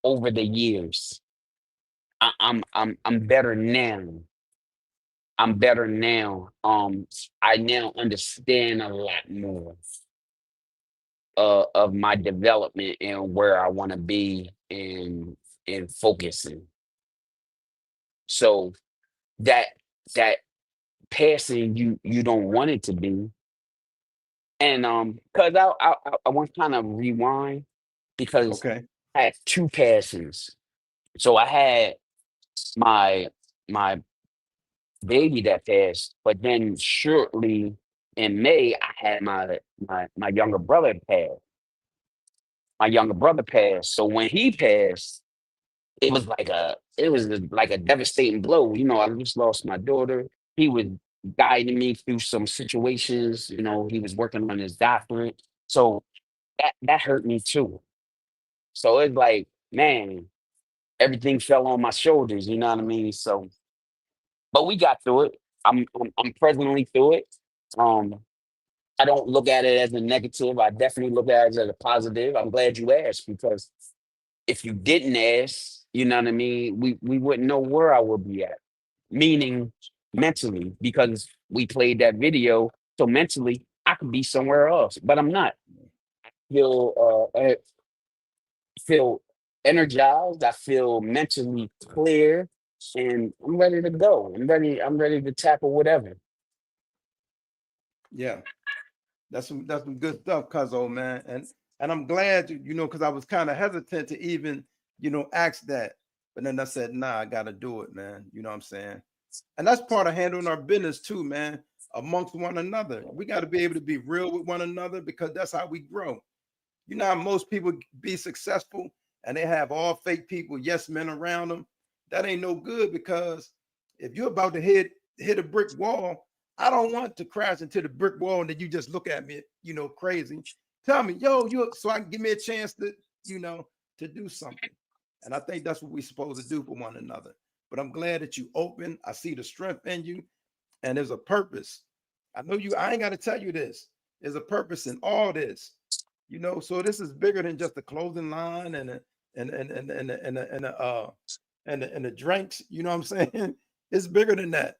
over the years. I'm better now. I'm better now. I now understand a lot more of my development and where I want to be in focusing. So that that passing you don't want it to be. And because I want to kind of rewind because Okay. I had two passings. So I had my my baby that passed, but then shortly in May I had my younger brother pass. My younger brother passed. So when he passed, it was like a devastating blow. I just lost my daughter. He was guiding me through some situations. He was working on his doctorate. So that hurt me too. So it's like, man, everything fell on my shoulders, you know what I mean? So but we got through it. I'm presently through it. Um, I don't look at it as a negative. I definitely look at it as a positive. I'm glad you asked because if you didn't ask, you know what I mean, we wouldn't know where I would be at. Meaning mentally, because we played that video. So mentally, I could be somewhere else, but I'm not. I feel energized. I feel mentally clear, and I'm ready to go. I'm ready to tackle whatever. Yeah. That's some good stuff, Cuzzo, man. And I'm glad because I was kind of hesitant to even, ask that. But then I said, nah, I gotta do it, man. You know what I'm saying? And that's part of handling our business too, man, amongst one another. We got to be able to be real with one another because that's how we grow. You know how most people be successful and they have all fake people, yes men around them. That ain't no good because if you're about to hit a brick wall, I don't want to crash into the brick wall and then you just look at me, crazy. Tell me, yo, you so I can give me a chance to do something. And I think that's what we're supposed to do for one another. But I'm glad that you open. I see the strength in you, and there's a purpose. I ain't got to tell you this. There's a purpose in all this. So this is bigger than just the clothing line and the drinks. You know what I'm saying? It's bigger than that.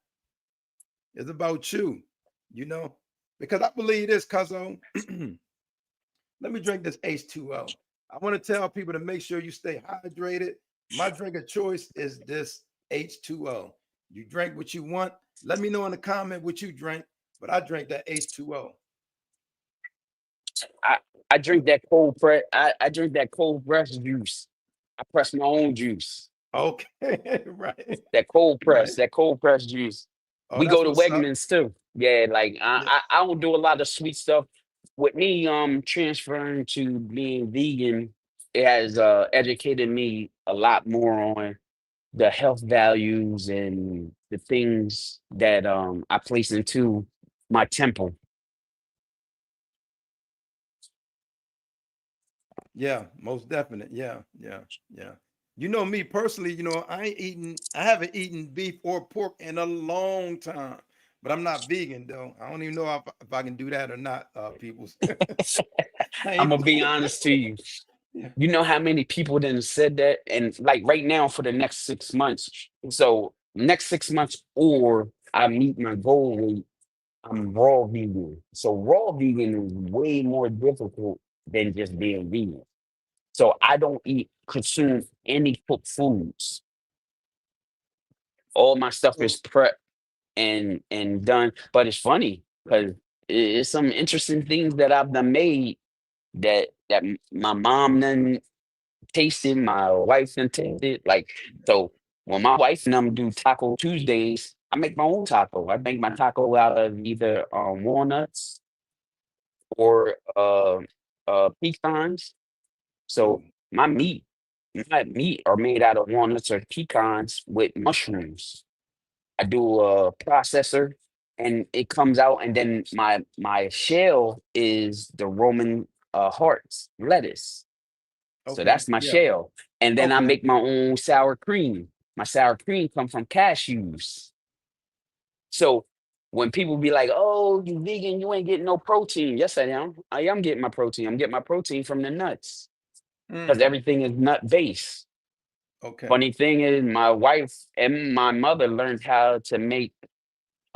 It's about you. You know, because I believe this, Cuzzo. Let me drink this H2O. I want to tell people to make sure you stay hydrated. My drink of choice is this H2O. You drink what you want. Let me know in the comment what you drink, but I drink that H2O. I I drink that cold press. I drink that cold press juice. I press my own juice. Okay, right, That cold right. press. That cold press juice. Oh, We go that's to what's up. Wegmans too. Yeah, like Yeah, I don't do a lot of sweet stuff. With me transferring to being vegan, it has educated me a lot more on the health values and the things that I place into my temple. yeah, most definite. Yeah, yeah, yeah. You know me personally, I haven't eaten beef or pork in a long time, but I'm not vegan though. I don't even know if I can do that or not, people. I I'm ain't, gonna be honest to you. yeah. You know how many people then said that? And like right now for the next 6 months. So next 6 months or I meet my goal weight, I'm raw vegan. So raw vegan is way more difficult than just being vegan. So I don't consume any cooked foods. All my stuff is So, prepped and done. But it's funny because it's some interesting things that I've done made that my mom done tasted, my wife done tasted. Like so, when my wife and them do Taco Tuesdays, I make my own taco. I make my taco out of either walnuts or pecans. oh, So my meat are made out of walnuts or pecans with mushrooms. I do a processor and it comes out, and then my shell is the Roman hearts, lettuce. So okay, that's my yeah, shell. And then I okay. make my own sour cream. My sour cream come from cashews. So when people be like, "Oh, you vegan, you ain't getting no protein." Yes, I am. I am getting my protein. I'm getting my protein from the nuts because Mm, everything is nut based. okay. Funny thing is, my wife and my mother learned how to make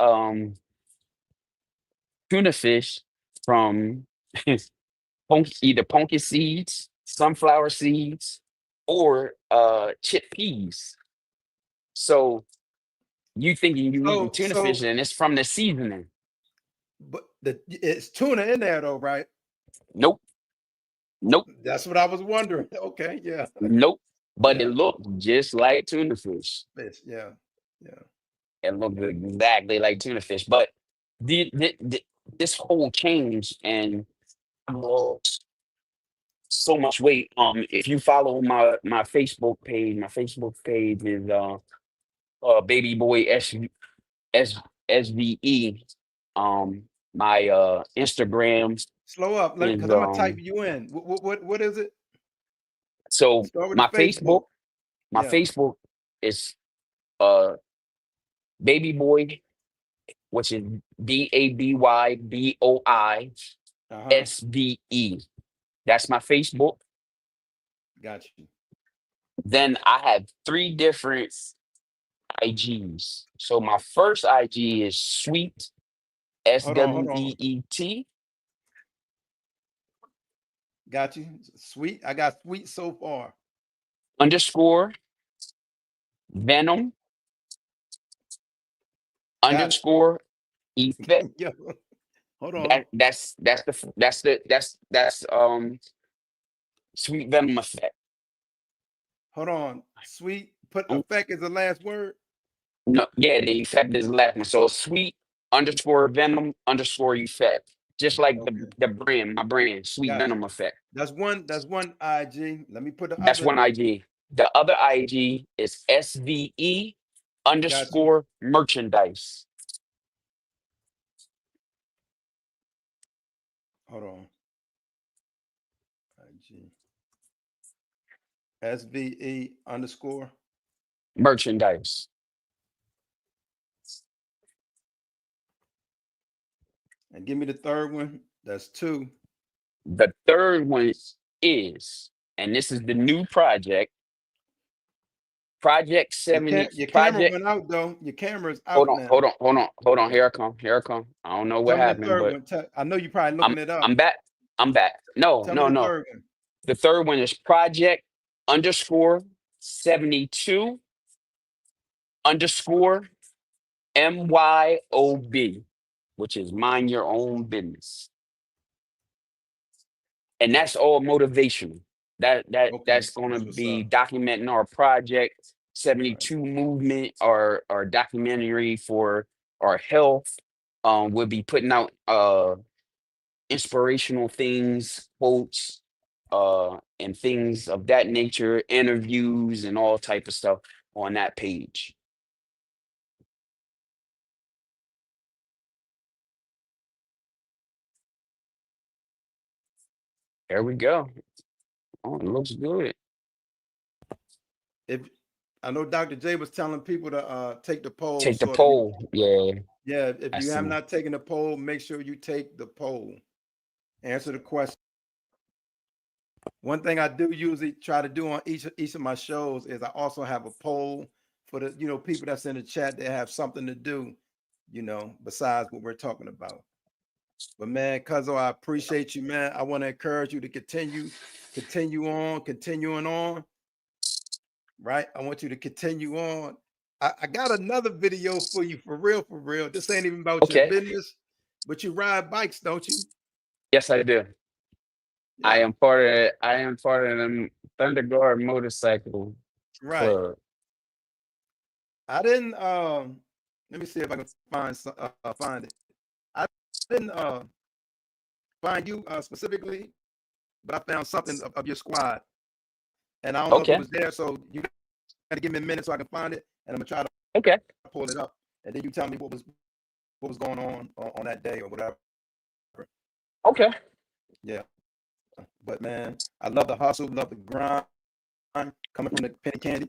um tuna fish from either pumpkin seeds, sunflower seeds, or chickpeas. So you thinking you eating tuna fish So, and it's from the seasoning. but it's tuna in there though, right? Nope, nope, That's what I was wondering. Okay, yeah, nope. But it yeah, looked just like tuna fish. fish, yeah, yeah. It looked exactly like tuna fish. But this whole change and I lost so much weight. If you follow my Facebook page is baby boy S SVE. Um, my Instagram Slow up, is because I'm gonna type you in. What is it? so Start with the Facebook. my Yeah. Facebook is uh baby boy, which is BABYBOI Uh-huh. SVE. That's my Facebook. Got you. Then I have three different IGs. So my first IG is Sweet Hold on. SWEET Got you. Sweet. I got sweet so far. underscore Venom Got it. underscore effect. Yeah. Hold on. That's Sweet Venom Effect. Hold on. Sweet. Put Mm, effect as the last word. No, yeah, the effect is the last one. So sweet underscore venom underscore effect. Just like Okay. the brand, my brand, Sweet Got Venom you. Effect. That's one IG. Let me put the That's other. one IG. The other IG is SVE Got you. underscore merchandise. Hold on. IG. SVE underscore. Merchandise. And give me the third one. That's two. The third one is, and this is the new project, Project 70, Your camera Project. went out though. Your camera's Hold out on, now. hold on, hold on, hold on. Okay. Here I come. Here I come. I don't know what Tell me the happened, third but one. I know you're probably I'm looking it up. I'm back. I'm back. No, Tell me no, the no. third one. The third one is Project underscore 72 underscore MYOB, which is mind your own business. And Okay. that's all motivational. Okay. That's gonna That's what's be up. documenting our project Right. 72 movement, our documentary for our health. We'll be putting out inspirational things, quotes, and things of that nature, interviews and all type of stuff on that page. There we go. Oh, it looks good. If I know Dr. J was telling people to take the poll. Take the So if you poll. Yeah, yeah, if I you have see. not taken the poll, make sure you take the poll. Answer the question. One thing I do usually try to do on each of my shows is I also have a poll for the people that's in the chat that have something to do. you know, besides what we're talking about. But man, Cuzzo, I appreciate you, man. I want to encourage you to continuing on, right? I want you to continue on. I got another video for you, for real, for real. This ain't even about your Okay. business, but you ride bikes, don't you? Yes, I do. I Yeah, am part of the Thunderguard Motorcycle right. Club. I didn't let me see if I can find it. I didn't find you specifically, but I found something of your squad. And I don't know if it Okay. was there, so you gotta give me a minute so I can find it, and I'm gonna try to Okay. pull it up, and then you tell me what was going on that day or whatever. Okay. Yeah, but man, I love the hustle, love the grind, coming from the penny candy.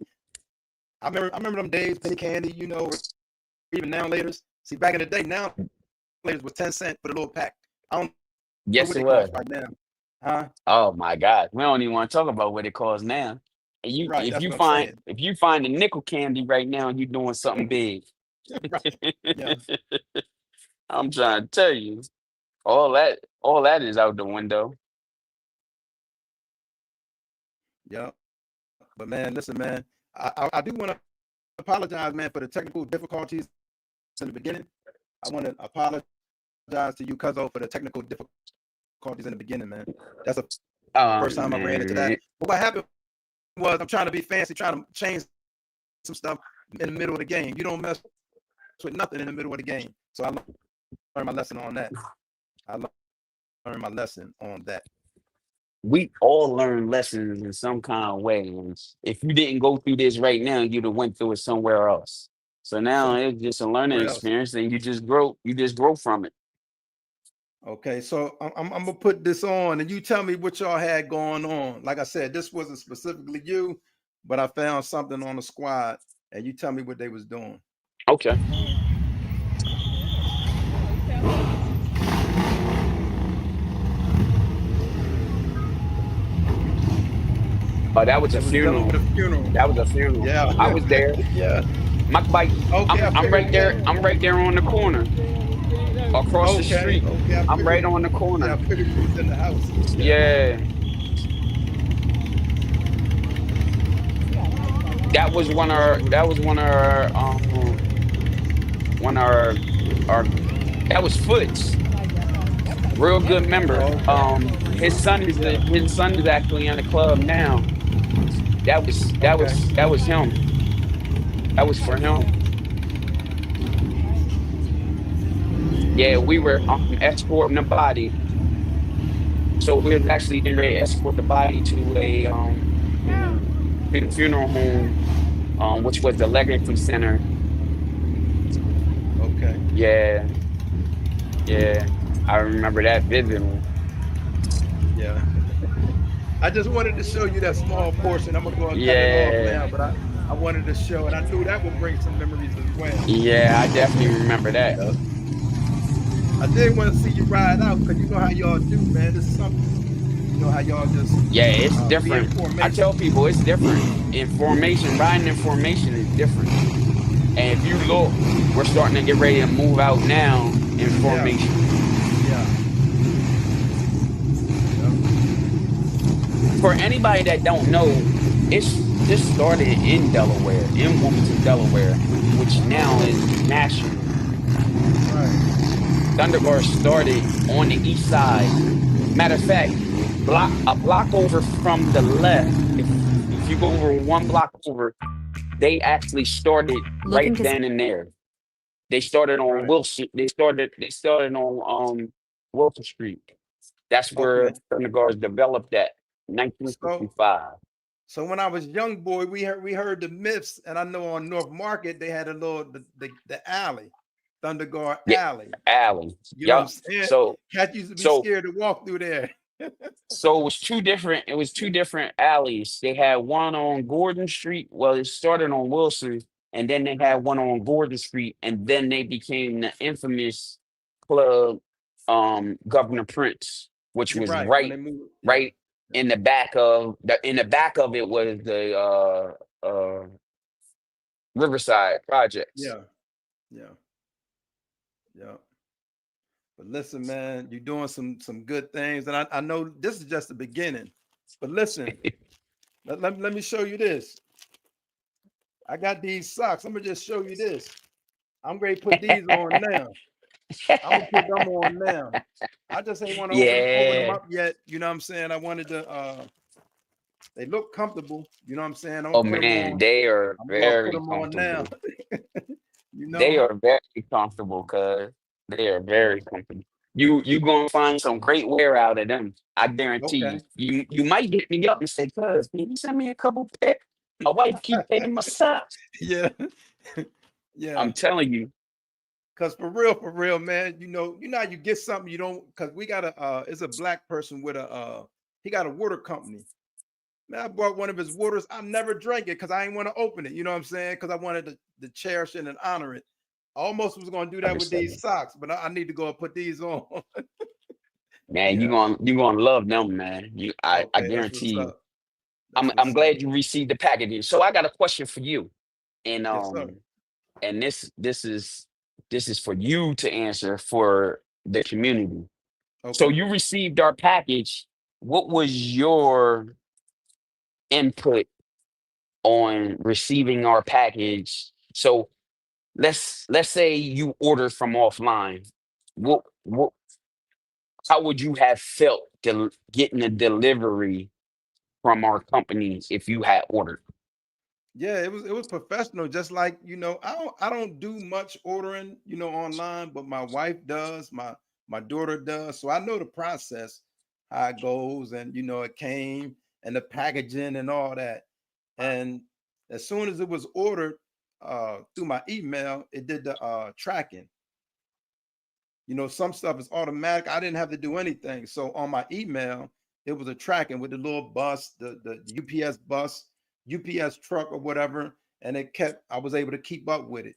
I remember them days, penny candy, you know, or even now laters. See, back in the day, now laters was 10 cents for the little pack. I don't know Yes, what it they was. cost right now, huh? Oh my God. We don't even want to talk about what it costs now. And Right, that's what I'm saying. if you find a nickel candy right now, you're doing something big. Right, yeah, I'm trying to tell you, all that is out the window. yeah. But man, listen, man, I do want to apologize, man, for the technical difficulties in the beginning. I want to apologize to you, Cuzzo, for the technical difficulties in the beginning, man. That's the first time I ran into that. Man. But what happened was I'm trying to be fancy, trying to change some stuff in the middle of the game. You don't mess with nothing in the middle of the game. So I learned my lesson on that. I learned my lesson on that. We all learn lessons in some kind of way. And if you didn't go through this right now, you'd have went through it somewhere else. So now it's just a learning Somewhere else. experience, and you just grow from it. Okay, so I'm gonna put this on, and you tell me what y'all had going on. Like I said, this wasn't specifically you, but I found something on the squad, and you tell me what they was doing. Okay. Oh, that was a It was dealing funeral. with a funeral. That was a funeral. Yeah, I was there. yeah. My bike. Okay, I I'm figured. right there. I'm right there on the corner, across the Okay, street. okay, I I'm right figured. on the Yeah, I corner. figured you was in the house. Yeah. Yeah, that was one of our. That was one of our. That was Foots. Real good member. Okay. Yeah. His son is actually in the club now. That was that Okay. was that was him. That was for him. Yeah, we were escorting the body. So we was actually getting ready to escort the body to the funeral home, which was the Legacy Center. Okay. Yeah, yeah. I remember that vividly. Yeah. I just wanted to show you that small portion. I'm gonna go and cut it off Yeah, now, but I wanted to show, and I knew that would bring some memories as well. yeah, I definitely remember that. Yeah. I did want to see you ride out because you know how y'all do, man. This is something. You know how y'all just Yeah, it's be in different. I tell formation. people it's different. Riding in formation is different. And if you look, we're starting to get ready to move out now in Yeah. formation. Yeah. Yeah. For anybody that don't know, this started in Delaware, in Wilmington, Delaware, which now is national. Right. Thunderbird started on the east side. Matter of fact, a block over from the left. If you go over one block over, they actually started right then and there. They started on Right. Wilson. They started on Wilson Street. That's where Okay. Thunderguards developed that So 1965. so when I was young boy, we heard the myths, and I know on North Market they had a little the alley, Thunder Guard Yeah, Alley. Alley. You know what I'm Yup. saying? So Cats used to be so scared to walk through there. so it was two different alleys. They had one on Gordon Street. Well, it started on Wilson, and then they had one on Gordon Street, and then they became the infamous club Governor Prince, which You're was right. When they moved, yeah, right in the back of it was the Riverside Projects. yeah, yeah. Yeah. But listen, man, you're doing some good things, and I know this is just the beginning. But listen, let me show you this. I got these socks. I'm gonna just show you this. I'm going to put these on now. I'm gonna put them on now. I just ain't want to open them Yeah. up yet. You know what I'm saying? I wanted to. They look comfortable. You know what I'm saying? I'm gonna Oh put them man, on. they are I'm gonna put very them on now. comfortable. You They know? are very comfortable, cuz they are very comfortable. You gonna find some great wear out of them. I guarantee you. Okay. You might hit me up and say, "Cuz, can you send me a couple pairs? My wife keep paying my socks." Yeah. Yeah. I'm telling you. Cause for real, man, you know how you get something you don't, cause we got it's a black person with he got a water company. Man, I bought one of his waters. I never drank it because I didn't want to open it. You know what I'm saying? Because I wanted to cherish it and honor it. I almost was gonna do that with these Understand. socks, but I need to go and put these on. Man, Yeah. you gonna love them, man. I Okay, that's what's guarantee you. up. That's I'm what's up. glad you received the packaging. So I got a question for you. And Yes, sir. and this is for you to answer for the community. So Okay. you received our package. What was your input on receiving our package? So let's say you ordered from offline. What how would you have felt getting a delivery from our company if you had ordered? Yeah, it was professional. Just like I don't do much ordering, online, but my wife does, my daughter does. So I know the process, how it goes, and it came and the packaging and all that. And as soon as it was ordered through my email, it did the tracking. Some stuff is automatic. I didn't have to do anything. So on my email, it was a tracking with the little bus, the UPS bus, UPS truck or whatever, and I was able to keep up with it.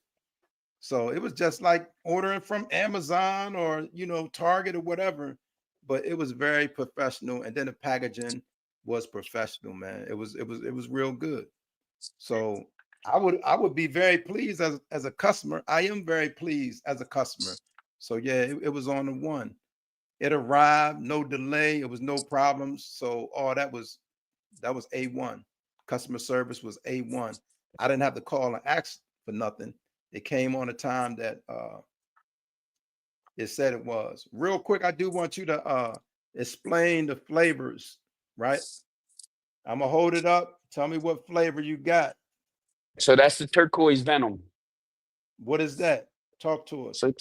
So it was just like ordering from Amazon or Target or whatever, but it was very professional. And then the packaging was professional, man. It was real good. So I would be very pleased as a customer. I am very pleased as a customer. So yeah, it was on the one. It arrived, no delay. It was no problems. So that was A1. Customer service was A1. I didn't have to call and ask for nothing. It came on the time that it said it was. Real quick, I do want you to explain the flavors, right? I'm gonna hold it up. Tell me what flavor you got. So that's the turquoise venom. What is that? Talk to us. So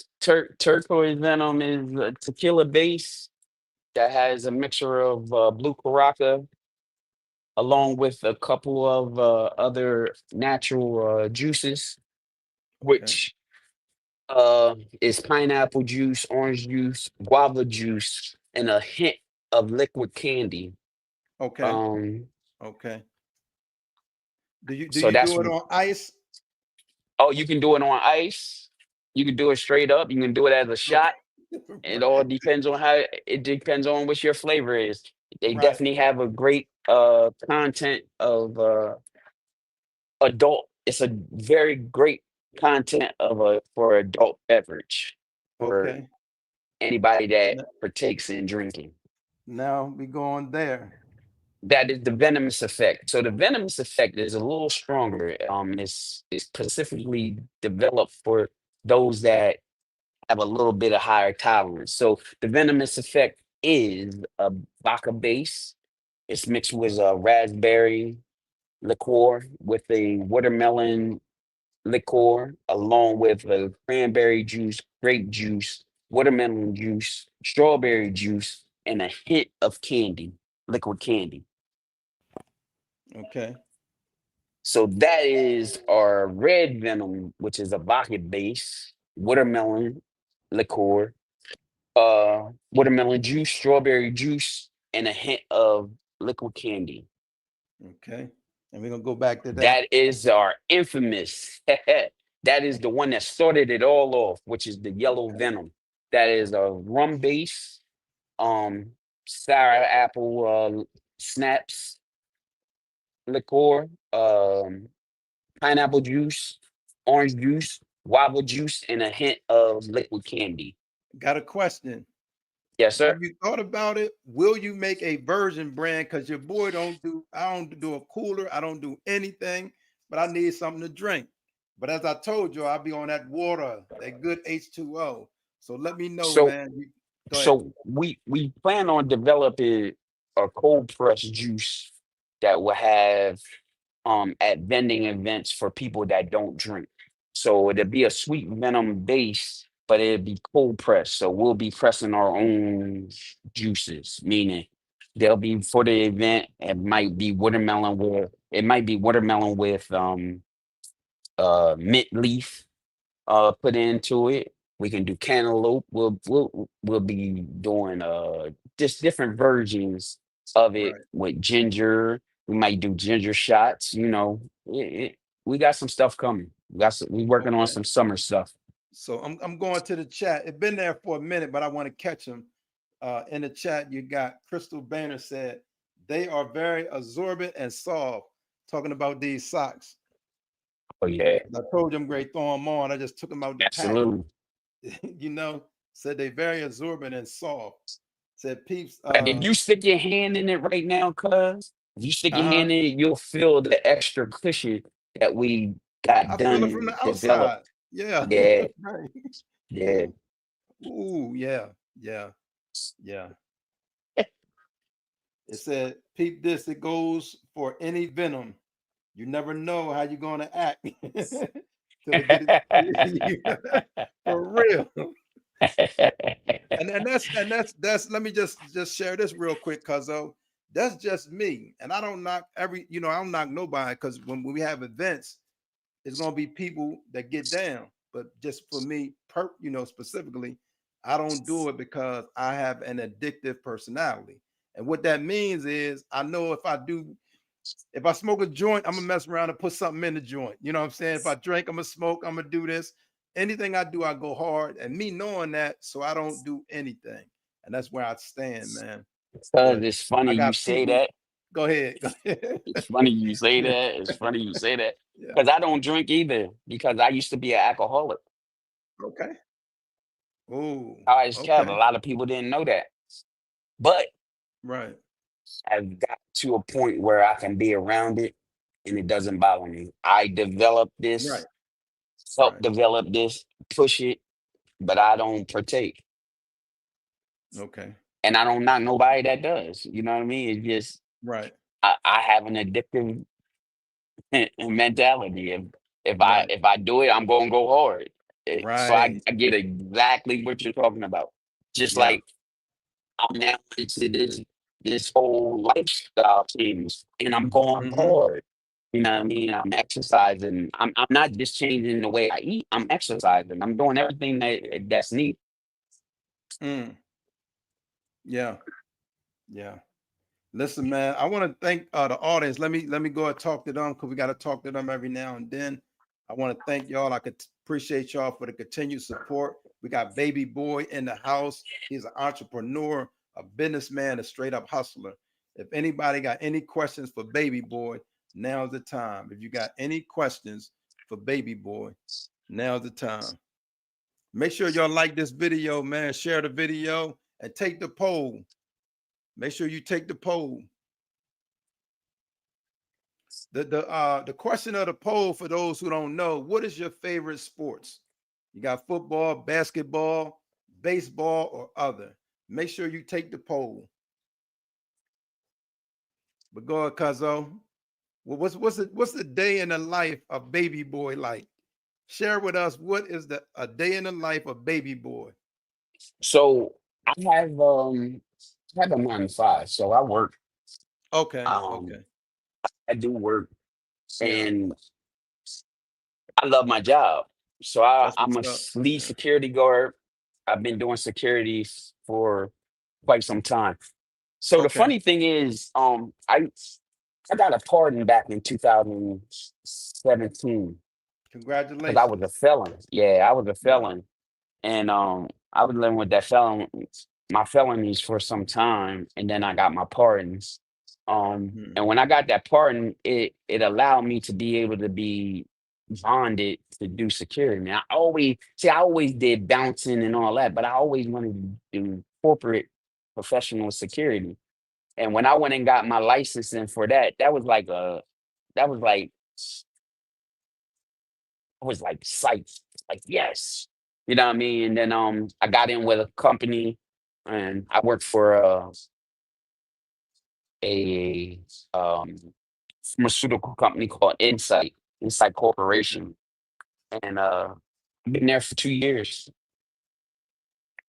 turquoise venom is a tequila base that has a mixture of blue caraca along with a couple of other natural juices, Okay. which is pineapple juice, orange juice, guava juice, and a hint of liquid candy. Okay. Um, Okay. Do you do so you that's do it on ice? oh, you can do it on ice. You can do it straight up. You can do it as a shot. Okay. It all depends on it depends on what your flavor is. They Right. definitely have a great content of adult. It's a very great content of a for adult beverage for Okay. anybody that N- partakes in drinking. Now we go on there. That is the venomous effect. So the venomous effect is a little stronger. It's specifically developed for those that have a little bit of higher tolerance. So the venomous effect is a vodka base. It's mixed with a raspberry liqueur with a watermelon liqueur, along with a cranberry juice, grape juice, watermelon juice, strawberry juice, and a hint of candy, liquid candy. Okay. So that is our red venom, which is a vodka base, watermelon liqueur, watermelon juice, strawberry juice, and a hint of liquid candy. Okay. And we're gonna go back to that. That is our infamous. That is the one that started it all off, which is the yellow Okay. venom. That is a rum base, um, sour apple snaps liqueur, pineapple juice, orange juice, guava juice, and a hint of liquid candy. Got a question. Yes, Have sir. you thought about it? Will you make a version brand? Because your boy I don't do a cooler, I don't do anything, but I need something to drink. But as I told you, I'll be on that water, that good H2O. So let me know, So man. Go ahead. so we plan on developing a cold press juice that will have at vending events for people that don't drink. So it'll be a sweet venom base, but it'll be cold pressed. So we'll be pressing our own juices, meaning they'll be for the event. It might be watermelon with mint leaf put into it. We can do cantaloupe. We'll be doing just different versions of it Right. with ginger. We might do ginger shots. We got some stuff coming. We working on Okay. some summer stuff. So I'm going to the chat. It's been there for a minute, but I want to catch them. In the chat, you got Crystal Banner said they are very absorbent and soft. Talking about these socks. Oh yeah, I told them great throw them on. I just took them out the pack. absolutely. Said they very absorbent and soft. Said peeps. Like if you stick your hand in it right now, cuz if you stick your Uh-huh. hand in it, you'll feel the extra cushion that we got I feel it from done the developed. outside. Yeah. Yeah, Right. yeah. Ooh, yeah, yeah, yeah. It said, peep this, it goes for any venom. You never know how you're gonna act till it get for real. And that's let me just share this real quick, cuzzo. That's just me. And I don't knock I don't knock nobody because when we have events, it's gonna be people that get down. But just for me, specifically, I don't do it because I have an addictive personality. And what that means is I know if I smoke a joint, I'm gonna mess around and put something in the joint. You know what I'm saying? If I drink, I'm gonna smoke, I'm gonna do this. Anything I do, I go hard. And me knowing that, so I don't do anything. And that's where I stand, man. Cause But it's funny I you got say people. that. Go ahead. Go ahead. It's funny you say Yeah. that. It's funny you say that. Yeah. Because I don't drink either. Because I used to be an alcoholic. Okay. Oh, I was child. A okay. lot of people didn't know that. But Right. I've got to a point where I can be around it and it doesn't bother me. I developed Right. this, help Right. develop this, push it, but I don't partake. Okay. And I don't knock nobody that does. You know what I mean? It's just Right. I have an addictive mentality. Right. If I do it, I'm gonna go hard. So Right. I get exactly what you're talking about. Just Yeah. like I'm now into this whole lifestyle change, and I'm going Hmm. hard. You know what I mean? I'm exercising. I'm not just changing the way I eat. I'm exercising. I'm doing everything that's needed. Mm. Yeah. Yeah. Listen, man, I want to thank the audience. Let me go and talk to them because we got to talk to them every now and then. I want to thank y'all. I could appreciate y'all for the continued support. We got Baby Boy in the house. He's an entrepreneur, a businessman, a straight up hustler. If anybody got any questions for Baby Boy, now's the time. If you got any questions for Baby Boy, now's the time. Make sure y'all like this video, man. Share the video and take the poll. Make sure you take the poll. The question of the poll for those who don't know, what is your favorite sports? You got football, basketball, baseball, or other. Make sure you take the poll. But go ahead, Cuzzo. Well, what's the day in the life of Baby Boy like? Share with us what is a day in the life of Baby Boy. So I have a 9 to 5. So I work. Okay, Um, okay. I do work, Yeah, and I love my job. So that's I'm what's a up. lead Yeah. security guard. I've been doing security for quite some time. So the Okay. funny thing is, I got a pardon back in 2017 because I was a Congratulations. felon. Yeah, I was a Yeah. felon, and I was living with my felonies for some time, and then I got my pardons. Mhm. And when I got that pardon, it allowed me to be able to be bonded to do security. Now, I always did bouncing and all that, but I always wanted to do corporate professional security. And when I went and got my licensing for that, that was like I was like psyched, like yes, you know what I mean. And then I got in with a company, and I worked for a pharmaceutical company called Insight Corporation, and I've been there for 2 years,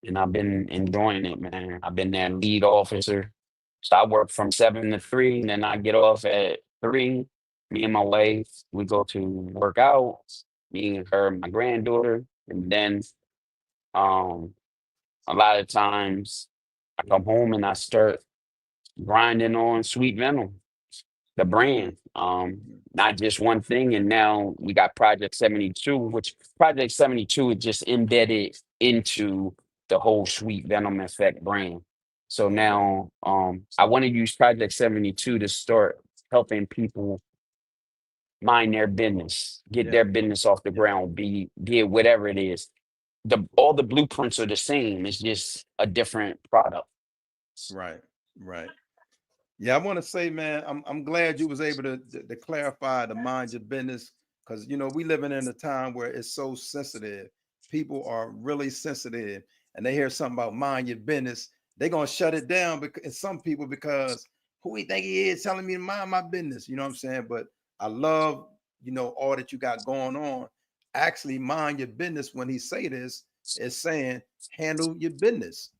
and I've been enjoying it, man. I've been their lead officer, so I work from 7 to 3, and then I get off at 3. Me and my wife, we go to work out. Me and her, my granddaughter, and then um, a lot of times I come home and I start grinding on Sweet Venom, the brand. Not just one thing. And now we got Project 72, which Project 72 is just embedded into the whole Sweet Venom Effect brand. So now I want to use Project 72 to start helping people mind their business, get their business off the ground, be it whatever it is. All the blueprints are the same. It's just a different product. Right, right. Yeah, I want to say, man, I'm glad you was able to clarify to mind your business, because we living in a time where it's so sensitive. People are really sensitive, and they hear something about mind your business, they're gonna shut it down. Because and some people, because who he think he is telling me to mind my business, you know what I'm saying? But I love, all that you got going on. Actually, mind your business. When he say this, is saying handle your business,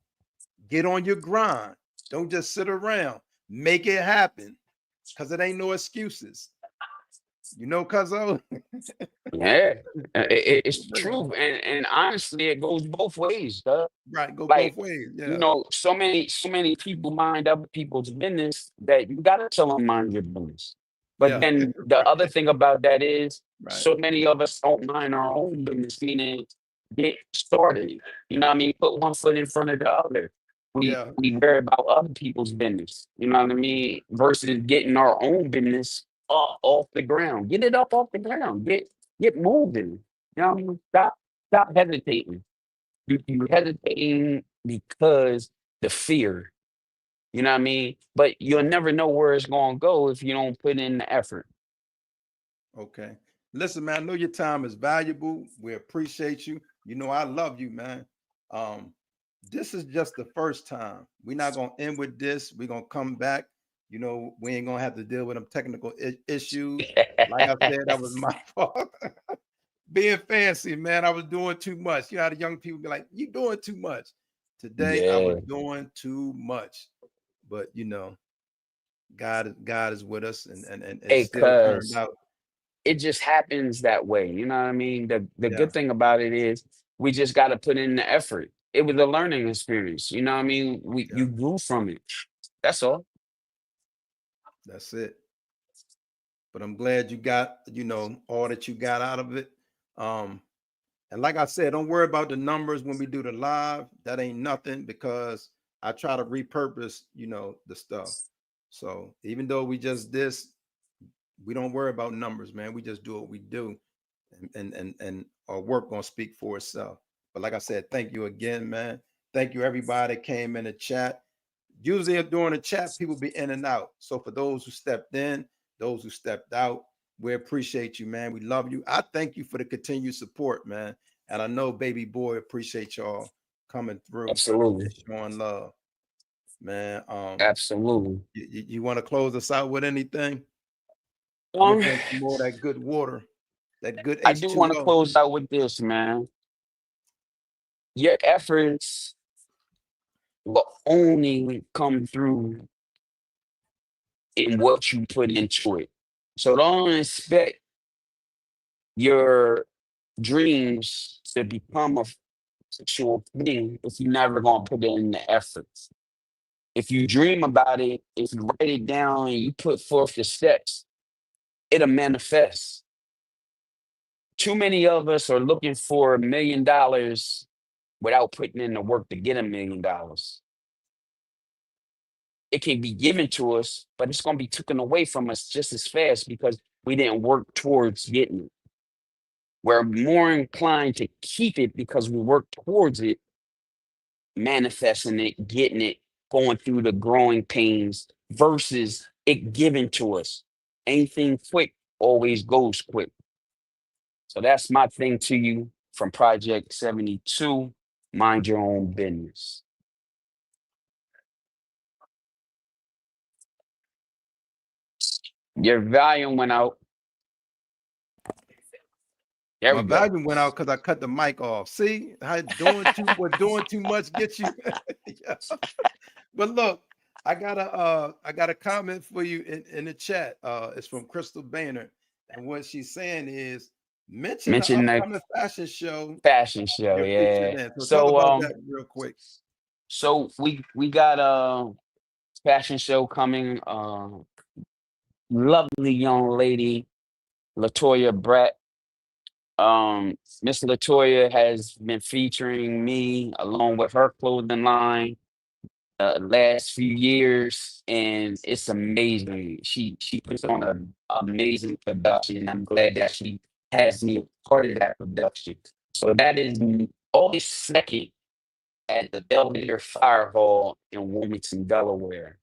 get on your grind, don't just sit around. Make it happen, because it ain't no excuses. Cuzzo. Yeah, it's true, and honestly, it goes both ways, duh. Right, go both Like, ways. Yeah, so many people mind other people's business that you gotta tell them mind your business. But yeah, then the other thing about that is, right. so many of us don't mind our own business, meaning get started. You know what I mean? Put one foot in front of the other. Yeah, We worry about other people's business. You know what I mean? Versus getting our own business up off the ground. Get it up off the ground. Get moving. You know what I mean? Stop hesitating. You hesitating because the fear. You know what I mean? But you'll never know where it's gonna go if you don't put in the effort. okay. Listen, man, I know your time is valuable. We appreciate you. I love you, man. Um, this is just the first time. We're not gonna end with this. We're gonna come back. We ain't gonna have to deal with them technical issues. Like I said, that was my fault. Being fancy, man. I was doing too much. You know how the young people be like, you doing too much. Today I was Yeah. doing too much. But God is with us, and it Hey, still turned cuz out. it just happens that way. You know what I mean? The Yeah, good thing about it is we just gotta put in the effort. It was a learning experience. You know what I mean? yeah, You grew from it. That's all. that's it. But I'm glad you got, all that you got out of it. Um, and like I said, don't worry about the numbers when we do the live. That ain't nothing, because I try to repurpose, the stuff. So even though we just this, we don't worry about numbers, man. We just do what we do, and our work gonna speak for itself. But like I said, thank you again, man. Thank you everybody that came in the chat. Usually during the chat, people be in and out. So for those who stepped in, those who stepped out, we appreciate you, man. We love you. I thank you for the continued support, man. And I know Baby Boy appreciate y'all coming through Absolutely. and showing love, man. Absolutely. You want to close us out with anything? I'm gonna Um, drink some more of that good water, that good I do want to H2O. close out with this, man. Your efforts will only come through in what you put into it. So don't expect your dreams to become a actual thing if you never gonna put in the effort. If you dream about it, if you write it down and you put forth the steps, it'll manifest. Too many of us are looking for $1 million without putting in the work to get $1 million. It can be given to us, but it's going to be taken away from us just as fast because we didn't work towards getting it. We're more inclined to keep it because we work towards it, manifesting it, getting it, going through the growing pains versus it given to us. Anything quick always goes quick. So that's my thing to you from Project 72. Mind your own business. Your volume went out. There My we go. volume went out because I cut the mic off. See how doing too much gets you. Yeah. But look, I got a comment for you in the chat. It's from Crystal Boehner, and what she's saying is mention the Mention the upcoming fashion show fashion show, you're yeah. featured in. So talk So about that real quick. so we got a fashion show coming. Lovely young lady, Latoya Brett. Miss Latoya has been featuring me along with her clothing line last few years, and it's amazing. She puts on an amazing production. I'm glad that she has me a part of that production. So that is August 2nd at the Belvedere Fire Hall in Wilmington, Delaware.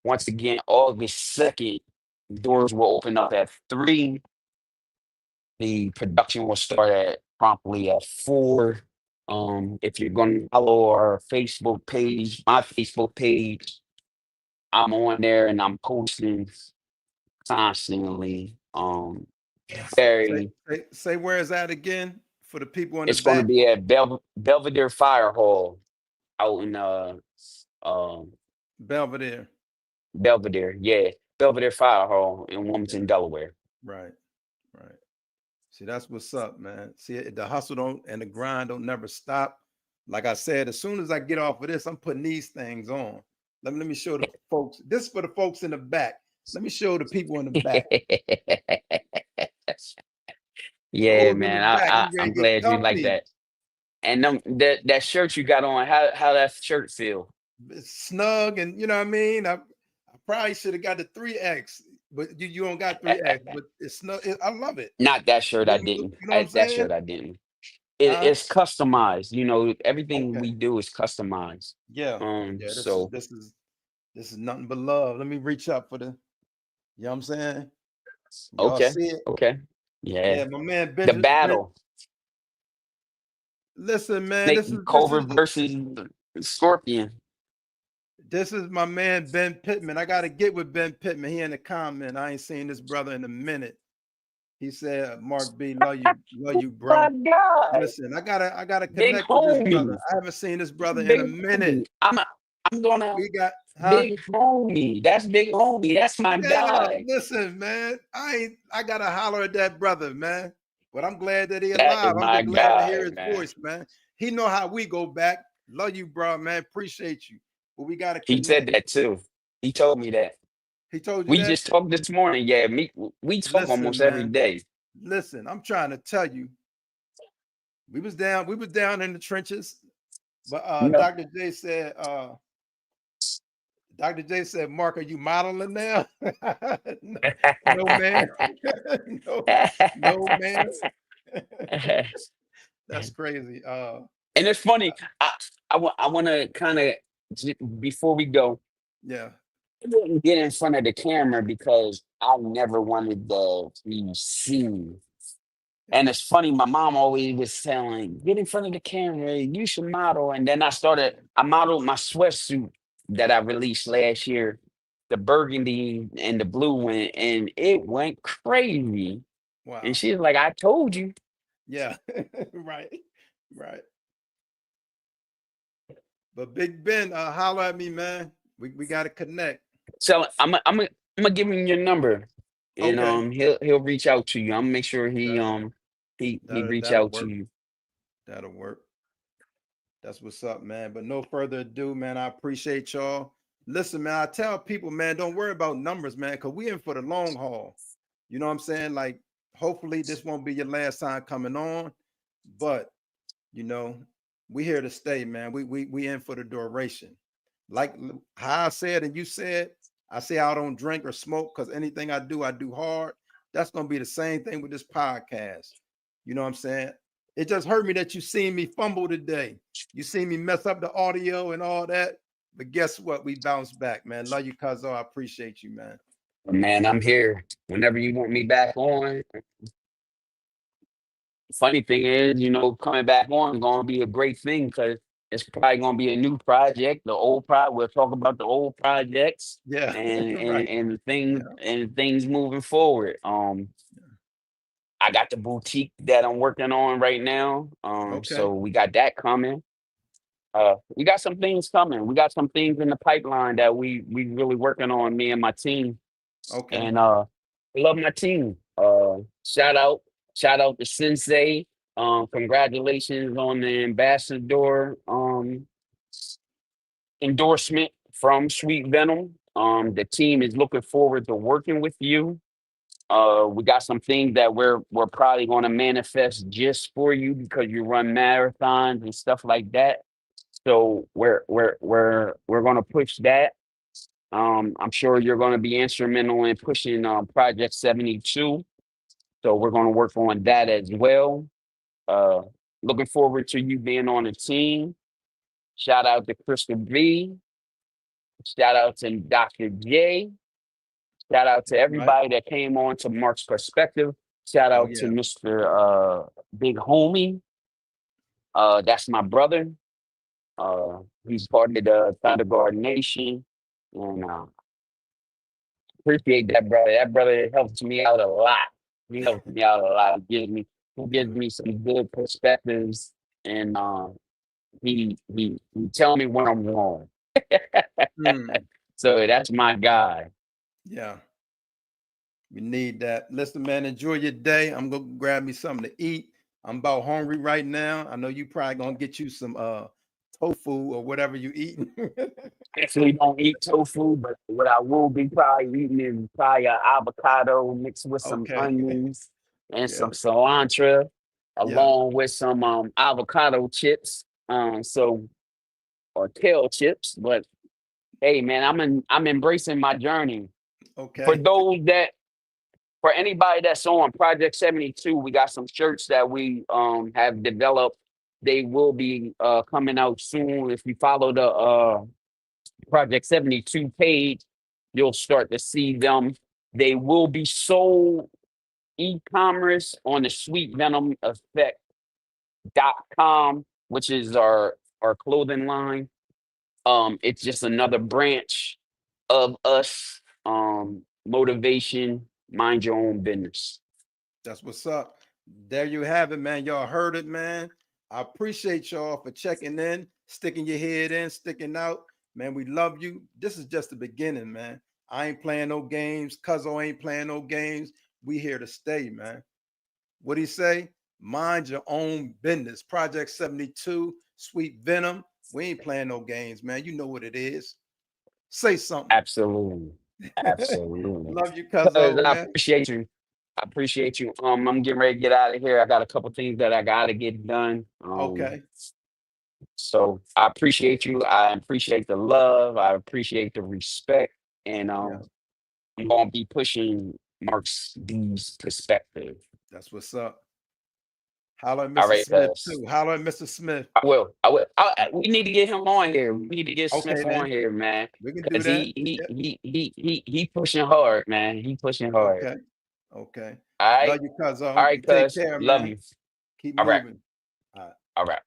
Once again, August 2nd, doors will open up at 3. The production will start at promptly at 4. If you're going to follow our Facebook page, my Facebook page, I'm on there and I'm posting constantly. Say, Very, say where is that again for the people in the it's going to back? be at Belvedere Fire Hall out in um Belvedere. Belvedere, yeah, Belvedere Fire Hall in Yeah, Wilmington, Delaware. right, right. See, that's what's up, man. See, the hustle don't and the grind don't never stop. Like I said, as soon as I get off of this, I'm putting these things on. Let me show the folks. This is for the folks in the back. Let me show the people in the back. Yeah, Those in the man, back. I'm I'm ready to get glad you like comfy. that. And that shirt you got on, how that shirt feel? It's snug, and you know what I mean. I probably should have got the 3X, but you don't got 3X. But it's snug. I love it. Not that shirt, I You didn't. know what I'm That saying? shirt, I didn't. Huh? It's customized. You know, everything Okay. we do is customized. Yeah. Yeah. This is So this is nothing but love. Let me reach up for the. You know what I'm saying? Y'all okay, see it? okay, yeah. Yeah, my man The Ben. battle, Listen, man, Snake Cobra versus Scorpion. this is my man Ben Pittman. I gotta get with Ben Pittman. He in the comment. I ain't seen this brother in a minute. He said, Mark B, love you, My bro. God, Listen, I gotta big connect with this brother. homie, I haven't seen this brother in a big minute. homie. I'm gonna We got big homie. That's big homie. That's my Yeah, guy. listen, man. I gotta holler at that brother, man. But I'm glad that he That alive. is I'm my just glad to hear guy, his man. voice, man. He know how we go back. Love you, bro, man. Appreciate you. But we gotta He said connect. that too. He told me that. He told you We that? just talked this morning. Yeah, we talk almost Listen, every man. day. Listen, I'm trying to tell you, we was down in the trenches, but You know, Dr. J said, Mark, are you modeling now? No, no, man. No, no, man. and That's crazy. it's funny. I want to kind of before we go, Yeah. I wouldn't get in front of the camera because I never wanted to be seen. And it's funny, my mom always was telling, get in front of the camera, you should model. And then I modeled my sweatsuit that I released last year, the burgundy and the blue one, and it went crazy. And Wow. she's like, I told you. Yeah. Right. Right. But Big Ben, holler at me, man. We gotta connect. So I'm gonna give him your number and Okay. he'll reach out to you. I'm gonna make sure he reach That'll out to work. you. That'll work. That's what's up, man. But no further ado, man. I appreciate y'all. Listen, man, I tell people, man, don't worry about numbers, man, because we in for the long haul. You know what I'm saying? Like, hopefully this won't be your last time coming on, but you know, we here to stay, man. We in for the duration. Like how I said and you said, I say I don't drink or smoke because anything I do hard. That's gonna be the same thing with this podcast. You know what I'm saying? It just hurt me that you seen me fumble today. You seen me mess up the audio and all that. But guess what? We bounced back, man. Love you, Cuzzo. I appreciate you, man. Man, I'm here whenever you want me back on. Funny thing is, coming back on is gonna be a great thing because it's probably gonna be a new project. The old project, we'll talk about the old projects Yeah, and right. things moving forward. I got the boutique that I'm working on right now. Okay. So we got that coming. We got some things coming. We got some things in the pipeline that we really working on, me and my team. Okay. And I love my team. Shout out to Sensei. Congratulations on the ambassador endorsement from Sweet Venom. The team is looking forward to working with you. We got some things that we're probably going to manifest just for you because you run marathons and stuff like that. So we're going to push that. I'm sure you're going to be instrumental in pushing Project 72. So we're going to work on that as well. Looking forward to you being on the team. Shout out to Crystal B. Shout out to Dr. J. Shout out to everybody that came on to Mark's Perspective. Shout out to Mr. Big Homie. That's my brother. He's part of the Thunder Guard Nation. And appreciate that brother. That brother helps me out a lot. He helps me out a lot. He gives me some good perspectives, and he tell me when I'm wrong. So that's my guy. Yeah. We need that. Listen, man, enjoy your day. I'm gonna grab me something to eat. I'm about hungry right now. I know you probably gonna get you some tofu or whatever you eating. Actually don't eat tofu, but what I will be probably eating is probably an avocado mixed with some onions and some cilantro, along with some avocado chips. Or kale chips. But hey, man, I'm embracing my journey. Okay. For anybody that's on Project 72, we got some shirts that we have developed. They will be coming out soon. If you follow the Project 72 page, you'll start to see them. They will be sold e-commerce on the Sweet Venom Effect.com, which is our clothing line. It's just another branch of us. Motivation, mind your own business. That's what's up. There you have it, man. Y'all heard it, man. I appreciate y'all for checking in, sticking your head in, sticking out. Man, we love you. This is just the beginning, man. I ain't playing no games. Cuzzo ain't playing no games. We here to stay, man. What'd he say? Mind your own business. Project 72, Sweet Venom. We ain't playing no games, man. You know what it is. Say something. Absolutely. Love you, Cuzzo, man. I appreciate you. I'm getting ready to get out of here. I got a couple things that I gotta get done. Okay. So I appreciate you. I appreciate the love. I appreciate the respect. And I'm gonna be pushing Mark's D's perspective. That's what's up. Holler at Mr. Smith too. Holler at Mr. Smith. I will. We need to get him on here. We need to get Smith on here, man. We can do that. He pushing hard, man. He pushing hard. Okay. All right. Love you, Cuzzo. All right, Take cuz. care, Love man. you. Keep moving. All right.